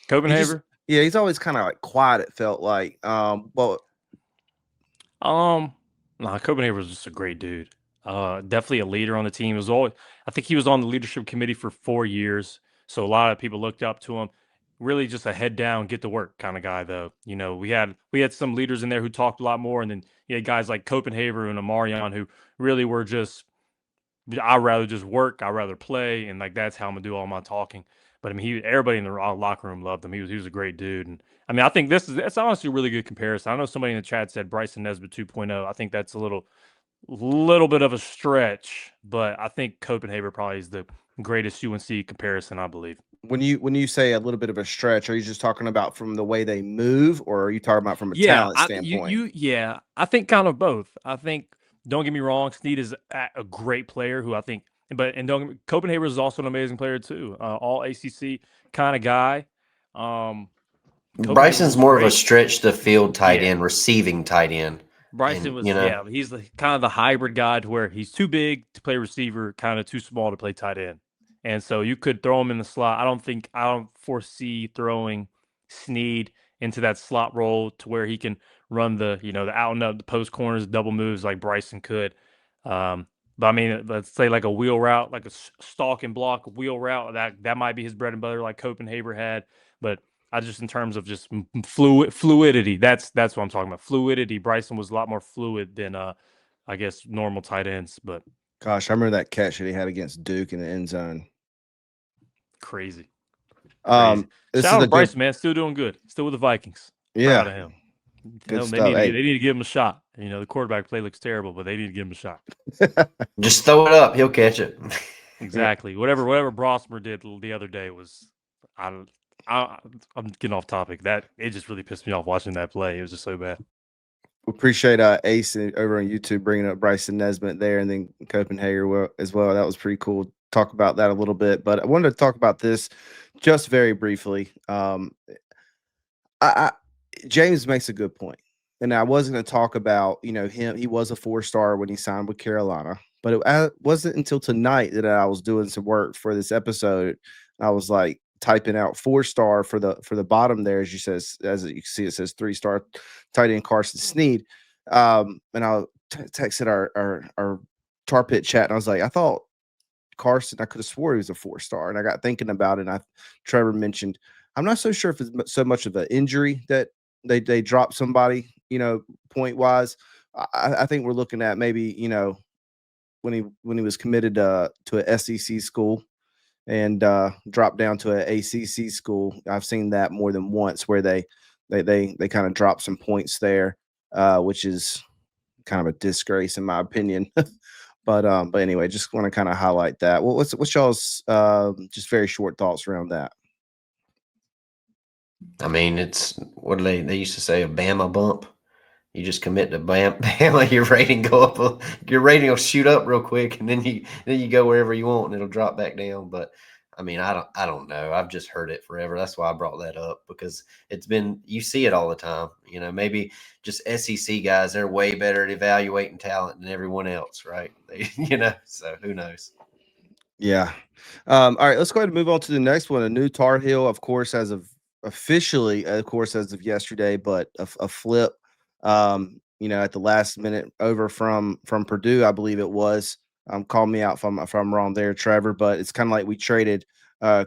Copenhaver? He's always kind of like quiet. It felt like, Copenhaver was just a great dude. Definitely a leader on the team. I think he was on the leadership committee for 4 years, so a lot of people looked up to him. Really, just a head down, get to work kind of guy, though. We had some leaders in there who talked a lot more, and then you had guys like Copenhaver and Amarion who really were just, I'd rather just work, I'd rather play, and like that's how I'm gonna do all my talking. But I mean, everybody in the locker room loved him. He was a great dude, and I mean, I think that's honestly a really good comparison. I know somebody in the chat said Bryson Nesbitt 2.0. I think that's a little bit of a stretch, but I think Copenhaver probably is the greatest UNC comparison, I believe. When you say a little bit of a stretch, are you just talking about from the way they move, or are you talking about from a talent standpoint? I think kind of both. I think, don't get me wrong, Snead is a great player who I think, Copenhaver is also an amazing player too. All ACC kind of guy. Bryson's more of a stretch the field tight end, receiving tight end. Bryson was, he's kind of the hybrid guy to where he's too big to play receiver, kind of too small to play tight end. And so you could throw him in the slot. I don't foresee throwing Snead into that slot role to where he can run the out and up, the post corners, double moves like Bryson could. But I mean, let's say like a wheel route, like a stalk and block wheel route, that might be his bread and butter, like Copenhaver had. But I just, in terms of just fluidity, that's what I'm talking about. Fluidity. Bryson was a lot more fluid than I guess normal tight ends. But gosh, I remember that catch that he had against Duke in the end zone. Crazy. Shout out to Bryson, man, still doing good. Still with the Vikings. Yeah. Proud of him. They need to give him a shot. The quarterback play looks terrible, but they need to give him a shot. Just throw it up, he'll catch it. Exactly. Whatever Brosmer did the other day was, I'm getting off topic. That it just really pissed me off watching that play. It was just so bad. We appreciate Ace over on YouTube bringing up Bryson Nesbitt there, and then Copenhagen as well. That was pretty cool. Talk about that a little bit, but I wanted to talk about this just very briefly. James makes a good point, and I wasn't going to talk about him. He was a 4-star when he signed with Carolina, but it wasn't until tonight that I was doing some work for this episode. I was like typing out 4-star for the bottom there, as you can see, it says 3-star tight end Carson Snead. And I texted our Tar Pit chat, and I was like, I thought Carson, I could have swore he was a 4-star, and I got thinking about it. And Trevor mentioned, I'm not so sure if it's so much of an injury that they dropped somebody, point wise. I think we're looking at maybe, when he was committed to a SEC school and dropped down to an ACC school. I've seen that more than once where they kind of drop some points there, which is kind of a disgrace in my opinion. But anyway, just want to kind of highlight that. What's y'all's just very short thoughts around that? I mean, it's what they used to say, a Bama bump. You just commit to Bama, your rating go up. Your rating will shoot up real quick, and then you go wherever you want, and it'll drop back down. But I mean, I don't know. I've just heard it forever. That's why I brought that up, because you see it all the time. Maybe just SEC guys, they're way better at evaluating talent than everyone else, right? So who knows? Yeah. All right, let's go ahead and move on to the next one. A new Tar Heel, of course, officially, as of yesterday, but a flip, at the last minute over from Purdue, I believe it was. Call me out if I'm wrong there, Trevor, but it's kind of like we traded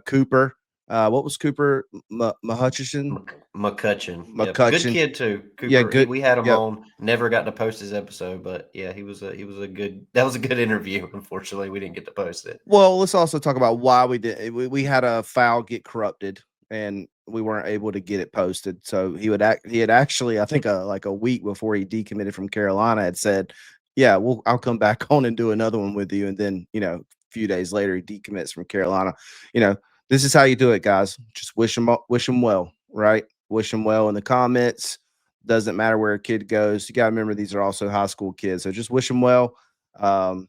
Cooper. What was Cooper? McCutcheon? McCutcheon. Yep. Good kid too. Cooper, yeah, good. We had him on. Never got to post his episode, but yeah, that was a good interview. Unfortunately, we didn't get to post it. Well, let's also talk about why we did. We had a foul get corrupted, and we weren't able to get it posted. So he had actually, I think, like a week before he decommitted from Carolina, had said, "Yeah, I'll come back on and do another one with you." And then, a few days later, he decommits from Carolina. This is how you do it, guys. Just wish him well, right? Wish him well in the comments. Doesn't matter where a kid goes. You got to remember these are also high school kids, so just wish him well. And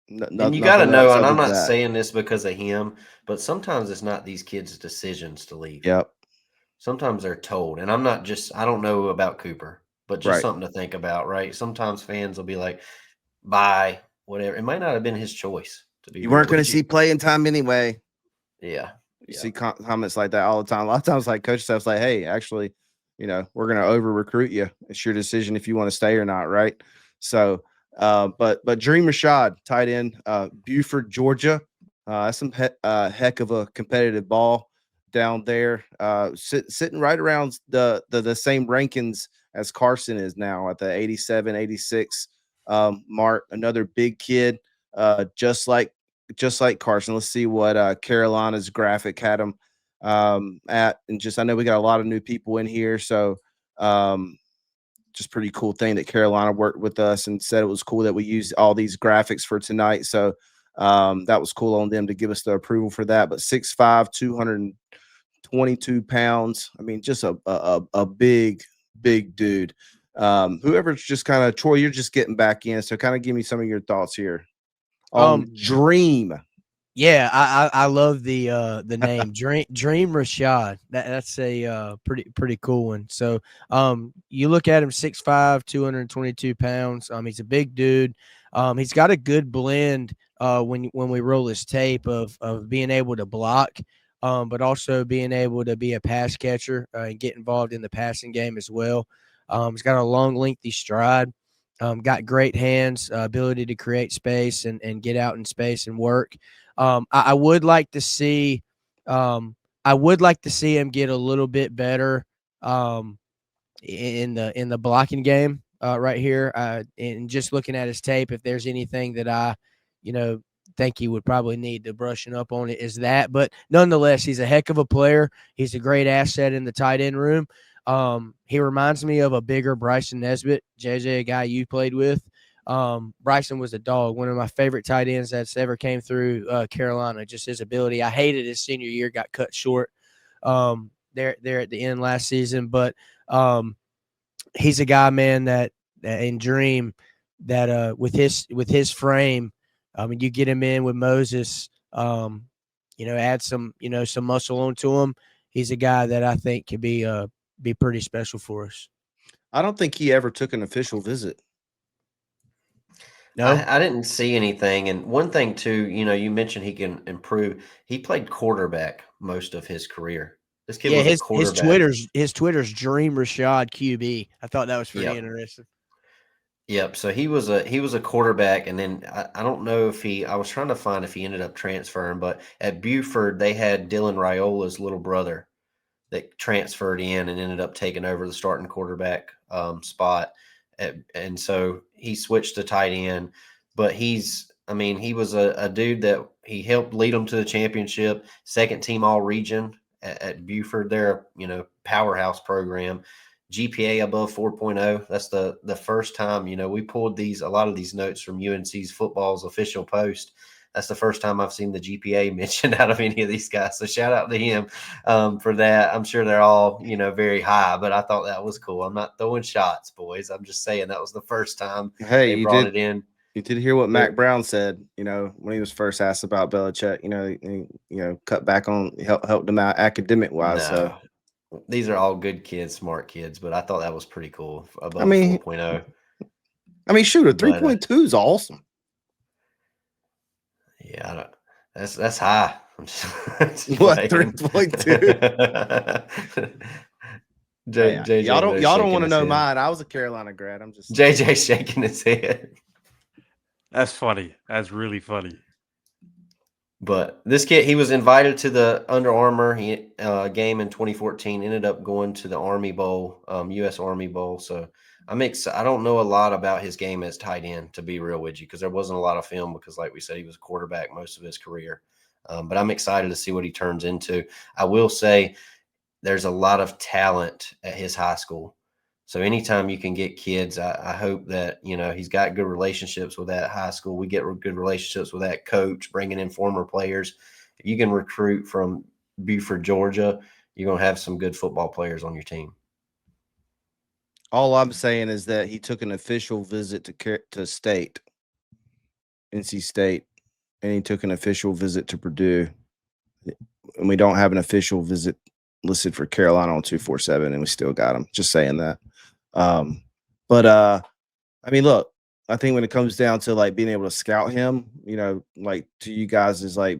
you got to Nothing know, else and other I'm than not that. saying this because of him, but sometimes it's not these kids' decisions to leave. Yep. Sometimes they're told, and I don't know about Cooper, but just Right. something to think about, right? Sometimes fans will be like, bye, whatever. It might not have been his choice, to be You real weren't going with to you. see playing time anyway. Yeah. You see comments like that all the time. A lot of times, like coach stuff's like, "Hey, actually, we're going to over recruit you. It's your decision if you want to stay or not." Right. So, but Dream Rashad, tight end, Buford, Georgia. That's some heck of a competitive ball down there. Sitting right around the same rankings as Carson is now at the 87, 86 mark. Another big kid, just like Carson. Let's see what Carolina's graphic had him at. And I know we got a lot of new people in here. So just pretty cool thing that Carolina worked with us and said it was cool that we used all these graphics for tonight. So that was cool on them to give us the approval for that. But 6'5", 222 pounds. I mean, just a big dude. Whoever's just kind of, Troy, you're just getting back in. So kind of give me some of your thoughts here on Dream. Yeah, I love the name Dream Rashad. That's a pretty cool one. So you look at him 6'5", 222 pounds. He's a big dude. He's got a good blend when we roll his tape of being able to block, but also being able to be a pass catcher and get involved in the passing game as well. He's got a long, lengthy stride. Got great hands, ability to create space and get out in space and work. I would like to see him get a little bit better in the blocking game right here. And just looking at his tape, if there's anything that I think he would probably need to brushing up on it is that. But nonetheless, he's a heck of a player. He's a great asset in the tight end room. He reminds me of a bigger Bryson Nesbitt, JJ, a guy you played with. Bryson was a dog, one of my favorite tight ends that's ever came through Carolina. Just his ability. I hated his senior year, got cut short there at the end last season. But he's a guy, man, that in Dream that with his frame, you get him in with Moses, add some muscle onto him. He's a guy that I think could be pretty special for us. I don't think he ever took an official visit. No, I didn't see anything. And one thing too, you mentioned he can improve. He played quarterback most of his career. This kid was a quarterback. His Twitter's Dream Rashad QB. I thought that was pretty interesting. Yep. So he was a quarterback, and then I don't know if I was trying to find if he ended up transferring, but at Buford they had Dylan Raiola's little brother that transferred in and ended up taking over the starting quarterback spot. And so he switched to tight end, but he was a dude that he helped lead them to the championship, second team all region at Buford. They're powerhouse program, GPA above 4.0. That's the first time, we pulled a lot of these notes from UNC's football's official post. That's the first time I've seen the GPA mentioned out of any of these guys. So shout out to him for that. I'm sure they're all, very high, but I thought that was cool. I'm not throwing shots, boys. I'm just saying that was the first time they brought it in. You did hear what Mac Brown said, when he was first asked about Belichick, cut back on, helped him out academic wise. No, so these are all good kids, smart kids, but I thought that was pretty cool. Above 4.0. Shoot, a 3.2 is awesome. Yeah, that's high. I'm just what 3.2? Y'all don't want to know mine. I was a Carolina grad. I'm just JJ shaking his head. That's funny. That's really funny. But this kid, he was invited to the Under Armour game in 2014. Ended up going to the Army Bowl, U.S. Army Bowl. So I don't know a lot about his game as tight end, to be real with you, because there wasn't a lot of film. Because, like we said, he was a quarterback most of his career. But I'm excited to see what he turns into. I will say there's a lot of talent at his high school. So anytime you can get kids, I hope that, he's got good relationships with that high school. We get good relationships with that coach, bringing in former players. If you can recruit from Buford, Georgia, you're going to have some good football players on your team. All I'm saying is that he took an official visit to state, NC State, and he took an official visit to Purdue. And we don't have an official visit listed for Carolina on 247, and we still got him. Just saying that. But I mean, look, I think when it comes down to like being able to scout him, like to you guys is like,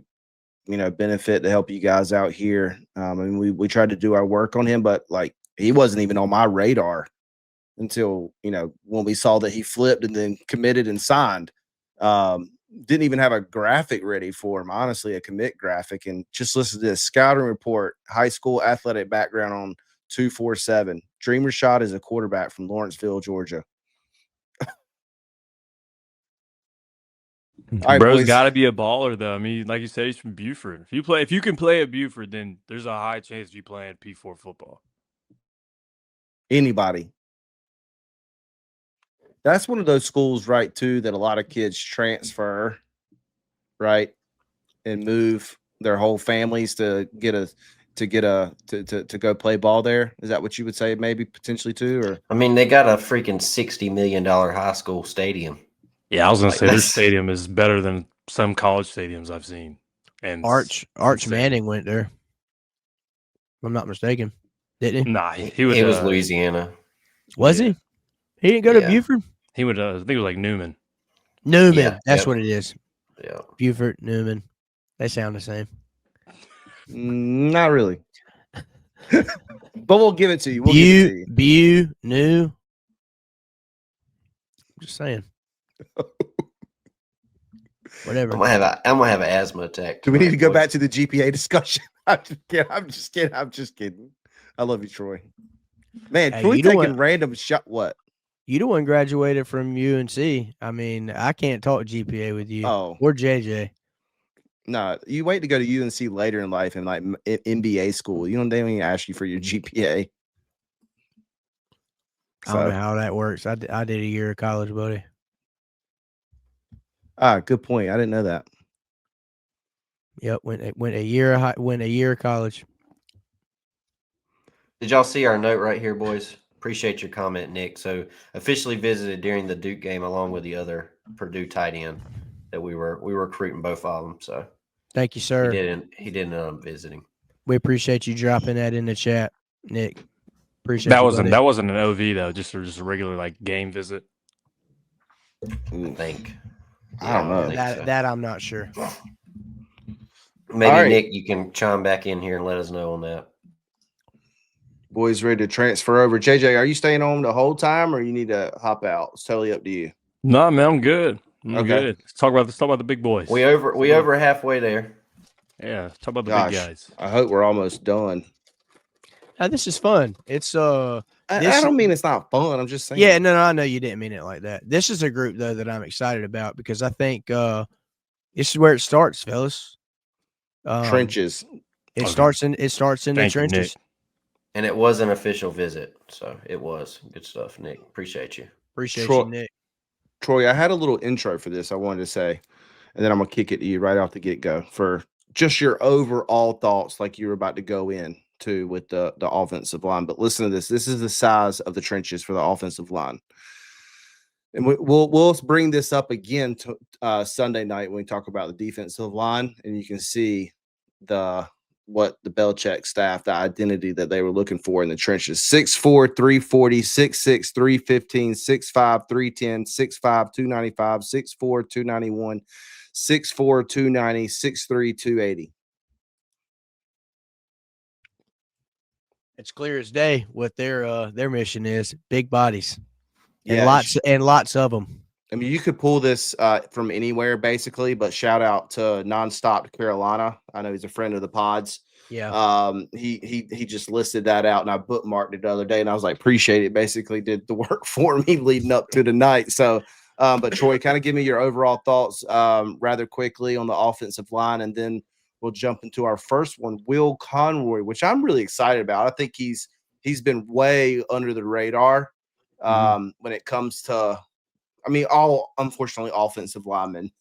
benefit to help you guys out here. I mean, we tried to do our work on him, but like he wasn't even on my radar until, when we saw that he flipped and then committed and signed. Didn't even have a graphic ready for him, honestly, a commit graphic. And just listen to this scouting report, high school athletic background on 247. Dream Rashad is a quarterback from Lawrenceville, Georgia. All right, Bro's boys. got to be a baller, though. I mean, like you said, he's from Buford. If you can play at Buford, then there's a high chance you play at P4 football. Anybody. That's one of those schools, right, too, that a lot of kids transfer, right, and move their whole families to go play ball there. Is that what you would say, maybe potentially too? Or I mean, they got a freaking $60 million high school stadium. Yeah, I was gonna Like, say their that's- stadium is better than some college stadiums I've seen. And Arch insane. Manning went there. If I'm not mistaken, didn't he? Nah, he would. It was Louisiana. Was yeah. he? He didn't go to Yeah. Buford. He would. I think it was like Newman. Newman. Yeah, That's yep. what it is. Yeah. Buford, Newman. They sound the same. not really. But we'll give it to you. We'll give it to you. New. Just saying. Whatever. I'm gonna have an asthma attack. Do we need to tonight, go boys. back to the GPA discussion? I'm just kidding. I love you, Troy. Man, Hey, Troy you know taking what? random shot. What? You the one graduated from UNC. I mean, I can't talk GPA with you Oh, or JJ. no. You wait to go to UNC later in life in like MBA school. They don't even ask you for your GPA. I don't know how that works. I did a year of college, buddy. Good point. I didn't know that. Yep, went a year of college. Did y'all see our note right here, boys? Appreciate your comment, Nick. So officially visited during the Duke game along with the other Purdue tight end that we were recruiting both of them. So Thank you, sir. he didn't end up visiting. We appreciate you dropping that in the chat, Nick. Appreciate That you, wasn't buddy. an OV though. Just a regular like game visit. I think. I don't know. That I'm not sure. Maybe All right. Nick, you can chime back in here and let us know on that. Boys ready to transfer over. JJ, are you staying on the whole time or you need to hop out? It's totally up to you. No, man, I'm good. I'm Okay. good. Let's talk about the big boys. We over halfway there. Yeah, let's talk about the Gosh, big guys. I hope we're almost done. This is fun. It's I don't mean it's not fun. I'm just saying. Yeah, no, I know you didn't mean it like that. This is a group though that I'm excited about because I think this is where it starts, fellas. Trenches. It Okay. starts in the Thank you, trenches. Nick. And it was an official visit. So it was good stuff, Nick. Appreciate you. Appreciate Troy- you, Nick. Troy, I had a little intro for this I wanted to say, and then I'm going to kick it to you right off the get-go for just your overall thoughts like you were about to go in to with the offensive line. But listen to this. This is the size of the trenches for the offensive line. And we'll bring this up again to, Sunday night when we talk about the defensive line, and you can see what the Belichick staff, the identity that they were looking for in the trenches. 6'4", 340, 6'6", 315, 6'5", 310, 6'5", 295, 6'4", 291, 6'4", 290, 6'3", 280. It's clear as day what their mission is. Big bodies. And Yeah, lots of them. I mean, you could pull this from anywhere, basically, but shout out to Nonstop Carolina. I know he's a friend of the pods. Yeah. He just listed that out, and I bookmarked it the other day, and I was like, appreciate it. Basically, did the work for me leading up to tonight. So, but Troy, kind of give me your overall thoughts rather quickly on the offensive line, and then we'll jump into our first one, Will Conroy, which I'm really excited about. I think he's been way under the radar when it comes to, I mean, unfortunately, offensive linemen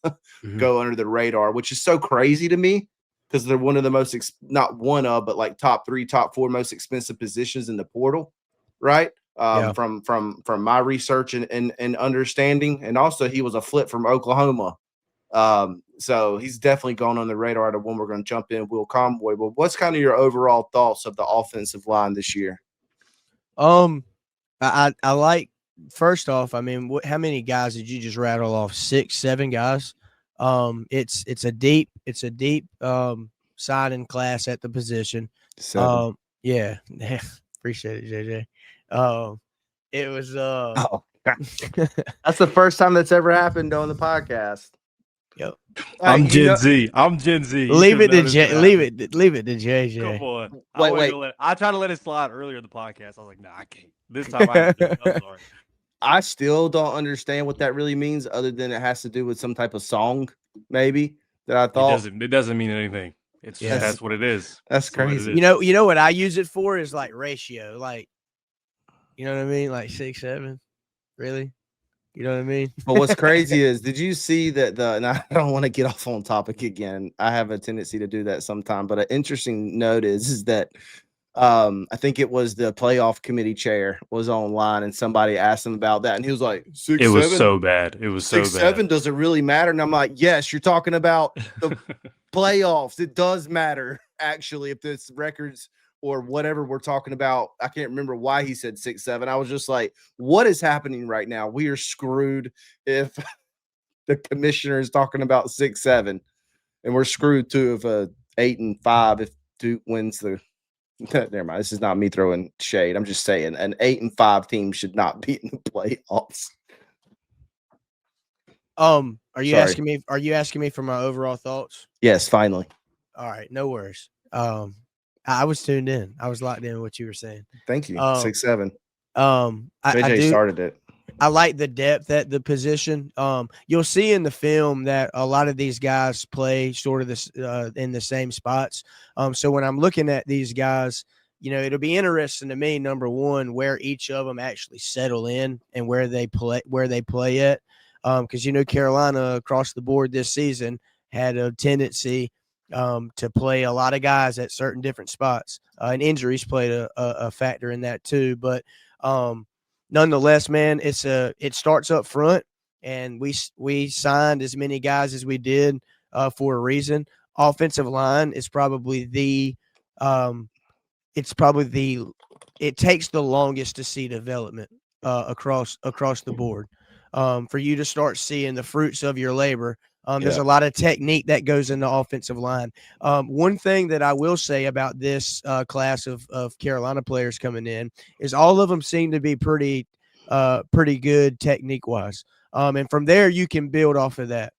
go under the radar, which is so crazy to me because they're one of the most, not one of, but like top 3, top 4 most expensive positions in the portal, right? From my research and understanding. And also he was a flip from Oklahoma. So he's definitely gone on the radar to when we're going to jump in, Will Conroy. But what's kind of your overall thoughts of the offensive line this year? I like, first off, I mean, how many guys did you just rattle off? 6, 7 guys. It's a deep signing class at the position. 7. Yeah, appreciate it, JJ. It was that's the first time that's ever happened on the podcast. Yep. I'm Gen Z. Leave it to JJ. Come on. Wait. I tried to let it slide earlier in the podcast. I was like, nah, I can't. This time I'm sorry. I still don't understand what that really means, other than it has to do with some type of song, maybe, that I thought. It doesn't mean anything. It's just, that's what it is. That's crazy. You know what I use it for is like ratio, like, you know what I mean, like 6, 7. Really, you know what I mean? But what's crazy is, did you see that and I don't want to get off on topic again. I have a tendency to do that sometime. But an interesting note is that I think it was the playoff committee chair was online, and somebody asked him about that, and he was like, 6, 7? Was so bad. It was 6, so bad. 7, does it really matter? And I'm like, yes, you're talking about the playoffs. It does matter, actually, if this records or whatever we're talking about. I can't remember why he said 6, 7. I was just like, what is happening right now? We are screwed if the commissioner is talking about 6, 7, and we're screwed too if 8 and 5 if Duke wins the. Never mind. This is not me throwing shade. I'm just saying an 8 and 5 team should not be in the playoffs. Are you asking me? Are you asking me for my overall thoughts? Yes, finally. All right, no worries. I was tuned in. I was locked in with what you were saying. Thank you. 6, 7. I started it. I like the depth at the position. You'll see in the film that a lot of these guys play sort of this in the same spots. So when I'm looking at these guys, you know, it'll be interesting to me, number one, where each of them actually settle in and where they play at. Because, you know, Carolina across the board this season had a tendency to play a lot of guys at certain different spots. And injuries played a factor in that too. But nonetheless, man, it starts up front, and we signed as many guys as we did for a reason. Offensive line is probably it takes the longest to see development across the board. For you to start seeing the fruits of your labor. There's a lot of technique that goes into offensive line. One thing that I will say about this class of Carolina players coming in is all of them seem to be pretty good technique wise. And from there, you can build off of that.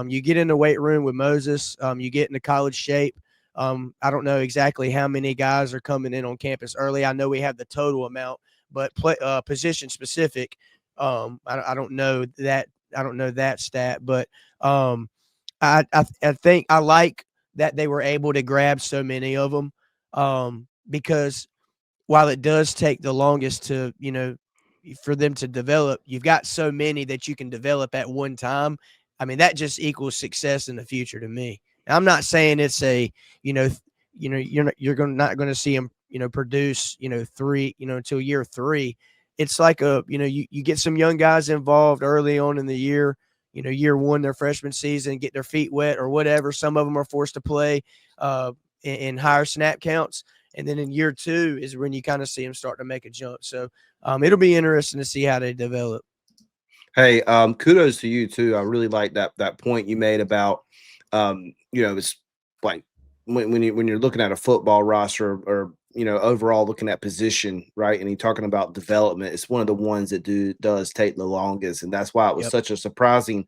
You get in the weight room with Moses. You get into college shape. I don't know exactly how many guys are coming in on campus early. I know we have the total amount, but position specific. I don't know that. I don't know that stat, but I think I like that they were able to grab so many of them because while it does take the longest to, you know, for them to develop, you've got so many that you can develop at one time. I mean, that just equals success in the future to me. I'm not saying it's you're not going to see them, you know, produce, you know, until year 3. It's like you get some young guys involved early on in the year, you know, year 1, their freshman season, get their feet wet or whatever. Some of them are forced to play in higher snap counts. And then in year 2 is when you kind of see them start to make a jump. So it'll be interesting to see how they develop. Hey, kudos to you too. I really like that point you made about, you know, it's like when you're looking at a football roster or you know, overall looking at position, right? And you're talking about development. It's one of the ones that does take the longest, and that's why it was such a surprising.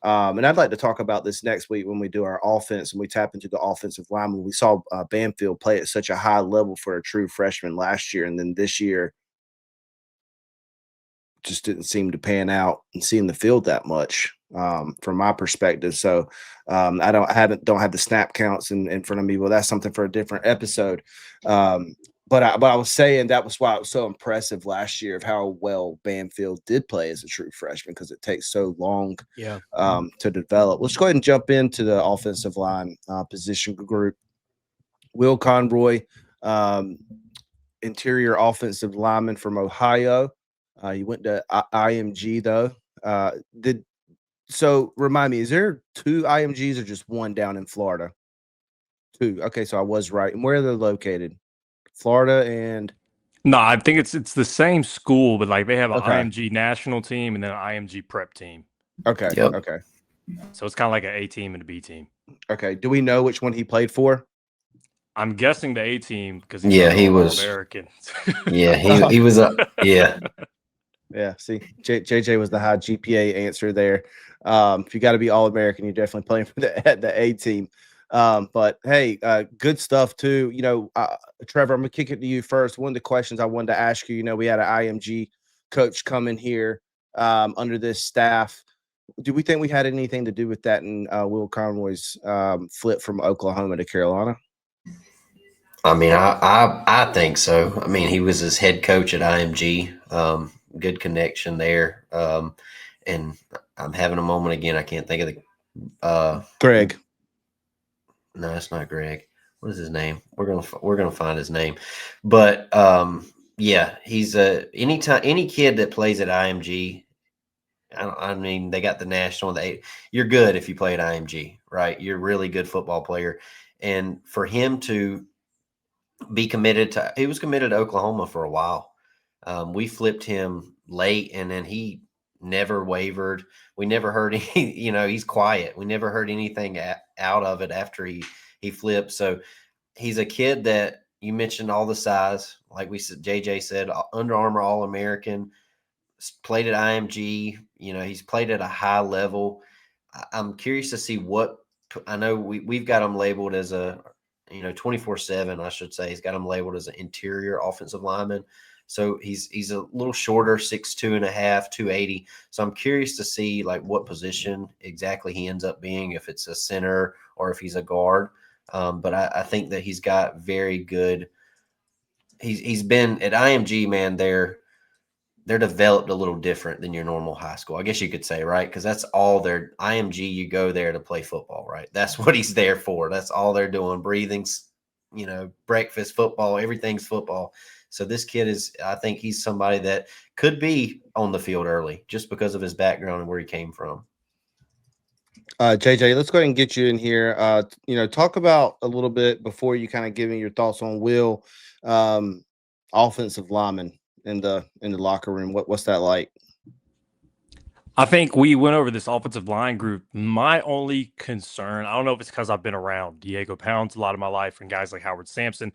And I'd like to talk about this next week when we do our offense and we tap into the offensive line. When we saw Banfield play at such a high level for a true freshman last year, and then this year just didn't seem to pan out and see in the field that much. from my perspective. So I don't have the snap counts in front of me. Well, that's something for a different episode. But I was saying that was why it was so impressive last year of how well Banfield did play as a true freshman, because it takes so long to develop. Let's go ahead and jump into the offensive line position group. Will Conroy, interior offensive lineman from Ohio. He went to IMG though. So remind me, is there 2 IMGs or just one down in Florida? 2. Okay, so I was right. And where are they located? Florida and No, I think it's the same school, but like they have an Okay. IMG national team and then an IMG prep team. Okay. Yep. Okay. So it's kind of like an A team and a B team. Okay. Do we know which one he played for? I'm guessing the A team because he was American. Yeah, he was a yeah. Yeah. See, JJ was the high GPA answer there. If you got to be all American, you're definitely playing for the A team. But hey, good stuff too. Trevor, I'm gonna kick it to you first. One of the questions I wanted to ask you, we had an IMG coach come in here under this staff. Do we think we had anything to do with that in Will Conroy's flip from Oklahoma to Carolina? I mean, I think so. I mean, he was his head coach at IMG. Good connection there. And I'm having a moment again. I can't think of the Greg. No, it's not Greg. What is his name? We're gonna find his name. But yeah, he's any kid that plays at IMG. I mean, they got the national. You're good if you play at IMG, right? You're a really good football player, and for him to be committed to, he was committed to Oklahoma for a while. We flipped him late, and then he never wavered. We never heard any, he's quiet. We never heard anything out of it after he flipped. So he's a kid that you mentioned all the size, like we said, JJ said, Under Armour All-American, played at IMG. He's played at a high level. I'm curious to see I know we've got him labeled as a 24/7, I should say. He's got him labeled as an interior offensive lineman. So he's a little shorter, 6'2.5", 280. So I'm curious to see like what position exactly he ends up being, if it's a center or if he's a guard. But I think that he's got very good. He's been at IMG, man. They're developed a little different than your normal high school, I guess you could say, right? Because that's all their IMG. You go there to play football, right? That's what he's there for. That's all they're doing. Breathing, breakfast, football, everything's football. So this kid I think he's somebody that could be on the field early just because of his background and where he came from. JJ, let's go ahead and get you in here. Talk about a little bit before you kind of give me your thoughts on Will, offensive lineman in the locker room. What's that like? I think we went over this offensive line group. My only concern, I don't know if it's because I've been around Diego Pounds a lot of my life and guys like Howard Sampson.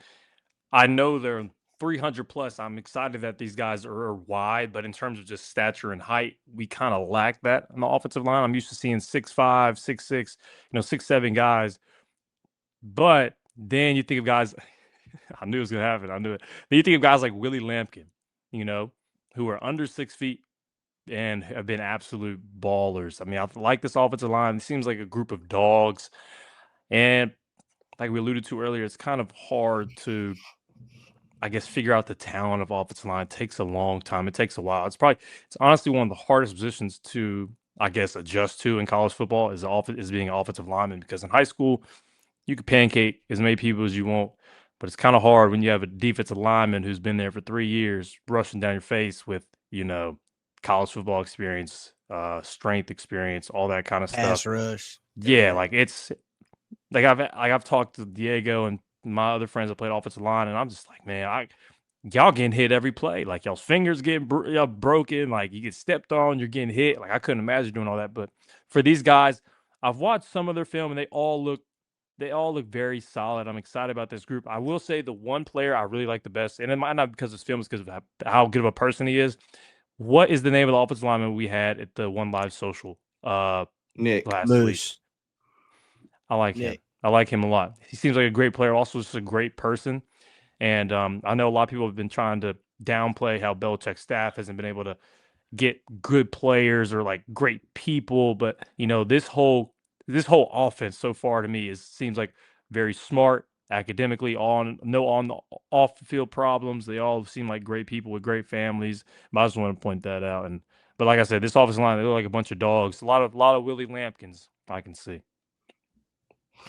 I know they're 300 plus. I'm excited that these guys are wide, but in terms of just stature and height, we kind of lack that on the offensive line. I'm used to seeing 6'5", 6'6", 6'7" guys. But then you think of guys, I knew it was going to happen. I knew it. Then you think of guys like Willie Lampkin, who are under 6 feet and have been absolute ballers. I mean, I like this offensive line. It seems like a group of dogs. And like we alluded to earlier, it's kind of hard to, I guess, figure out the talent of offensive line. It takes a long time. It takes a while. It's honestly one of the hardest positions to, I guess, adjust to in college football is being an offensive lineman, because in high school, you can pancake as many people as you want, but it's kind of hard when you have a defensive lineman who's been there for 3 years rushing down your face with, college football experience, strength experience, all that kind of stuff. Pass rush. Yeah, like it's like I've talked to Diego and my other friends that played offensive line, and I'm just like, man, y'all getting hit every play. Like y'all's fingers getting broken. Like you get stepped on, you're getting hit. Like I couldn't imagine doing all that. But for these guys, I've watched some of their film, and they all look very solid. I'm excited about this group. I will say the one player I really like the best, and it might not because his film, is because of how good of a person he is. What is the name of the offensive lineman we had at the One Live Social Nick last Moose. week? I like him. Nick. I like him a lot. He seems like a great player, also just a great person. And I know a lot of people have been trying to downplay how Belichick's staff hasn't been able to get good players or like great people, but this whole offense so far to me seems like very smart academically, on the off the field problems. They all seem like great people with great families. I just want to point that out. But like I said, this offensive line, they look like a bunch of dogs. A lot of Willie Lampkins I can see.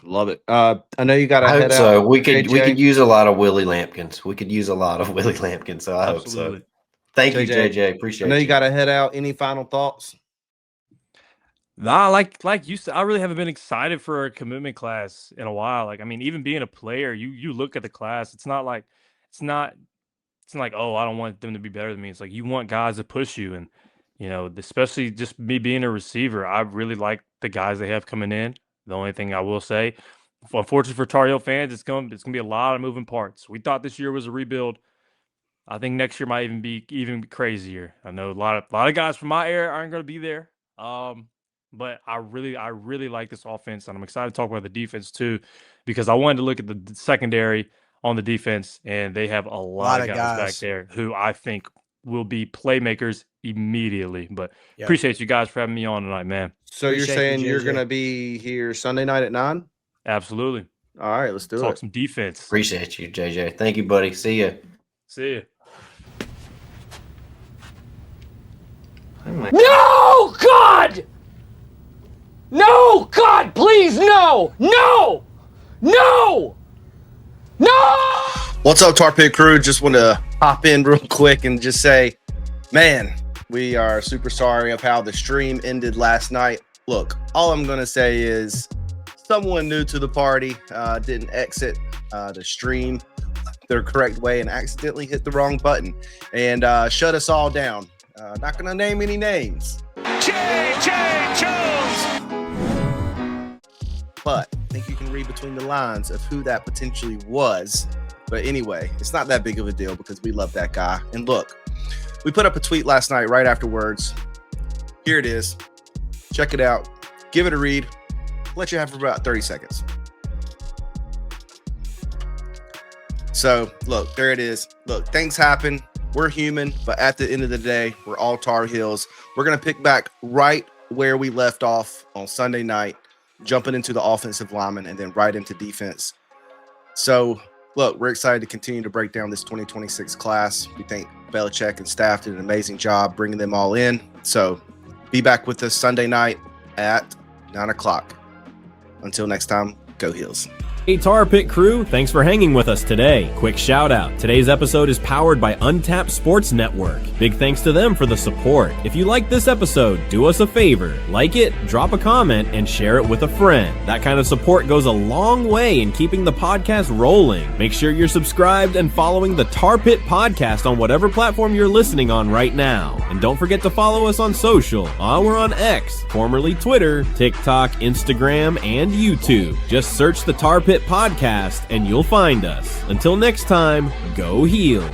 Love it. I know you got to I hope head so. out. We could JJ. use a lot of Willie Lampkins. We could use a lot of Willie Lampkins. So I hope so. Thank you, JJ. Appreciate I it. know you got to head out. Any final thoughts? Nah, like you said, I really haven't been excited for a commitment class in a while. Like, I mean, even being a player, you look at the class. It's not like, oh, I don't want them to be better than me. It's like you want guys to push you, and especially just me being a receiver, I really like the guys they have coming in. The only thing I will say, unfortunately for Tar Heel fans, it's gonna be a lot of moving parts. We thought this year was a rebuild. I think next year might even be crazier. I know a lot of guys from my era aren't going to be there. But I really like this offense, and I'm excited to talk about the defense too, because I wanted to look at the secondary on the defense, and they have a lot of guys back there who I think will be playmakers immediately. But appreciate you guys for having me on tonight, man. So you're saying you're going to be here Sunday night at 9? Absolutely. All right, let's do it. Talk some defense. Appreciate you, JJ. Thank you, buddy. See you. See you. No, God! No, God, please, no! No! No! No! What's up, Tar Pit crew? Just want to hop in real quick and just say, man, we are super sorry of how the stream ended last night. Look, all I'm going to say is someone new to the party didn't exit the stream the correct way and accidentally hit the wrong button and shut us all down. Not going to name any names. J.J. Jones! But I think you can read between the lines of who that potentially was. But anyway, it's not that big of a deal because we love that guy. And look, we put up a tweet last night right afterwards. Here it is. Check it out. Give it a read. Let you have for about 30 seconds. So, look, there it is. Look, things happen. We're human, but at the end of the day, we're all Tar Heels. We're going to pick back right where we left off on Sunday night, jumping into the offensive lineman and then right into defense. So, look, we're excited to continue to break down this 2026 class. We think Belichick and staff did an amazing job bringing them all in. So, be back with us Sunday night at 9 o'clock. Until next time, go Heels. Hey Tar Pit crew, thanks for hanging with us today. Quick shout out. Today's episode is powered by Untapped Sports Network. Big thanks to them for the support. If you like this episode, do us a favor. Like it, drop a comment, and share it with a friend. That kind of support goes a long way in keeping the podcast rolling. Make sure you're subscribed and following the Tar Pit podcast on whatever platform you're listening on right now. And don't forget to follow us on social. We're on X, formerly Twitter, TikTok, Instagram, and YouTube. Just search the Tar Pit podcast and you'll find us. Until next time, go Heels.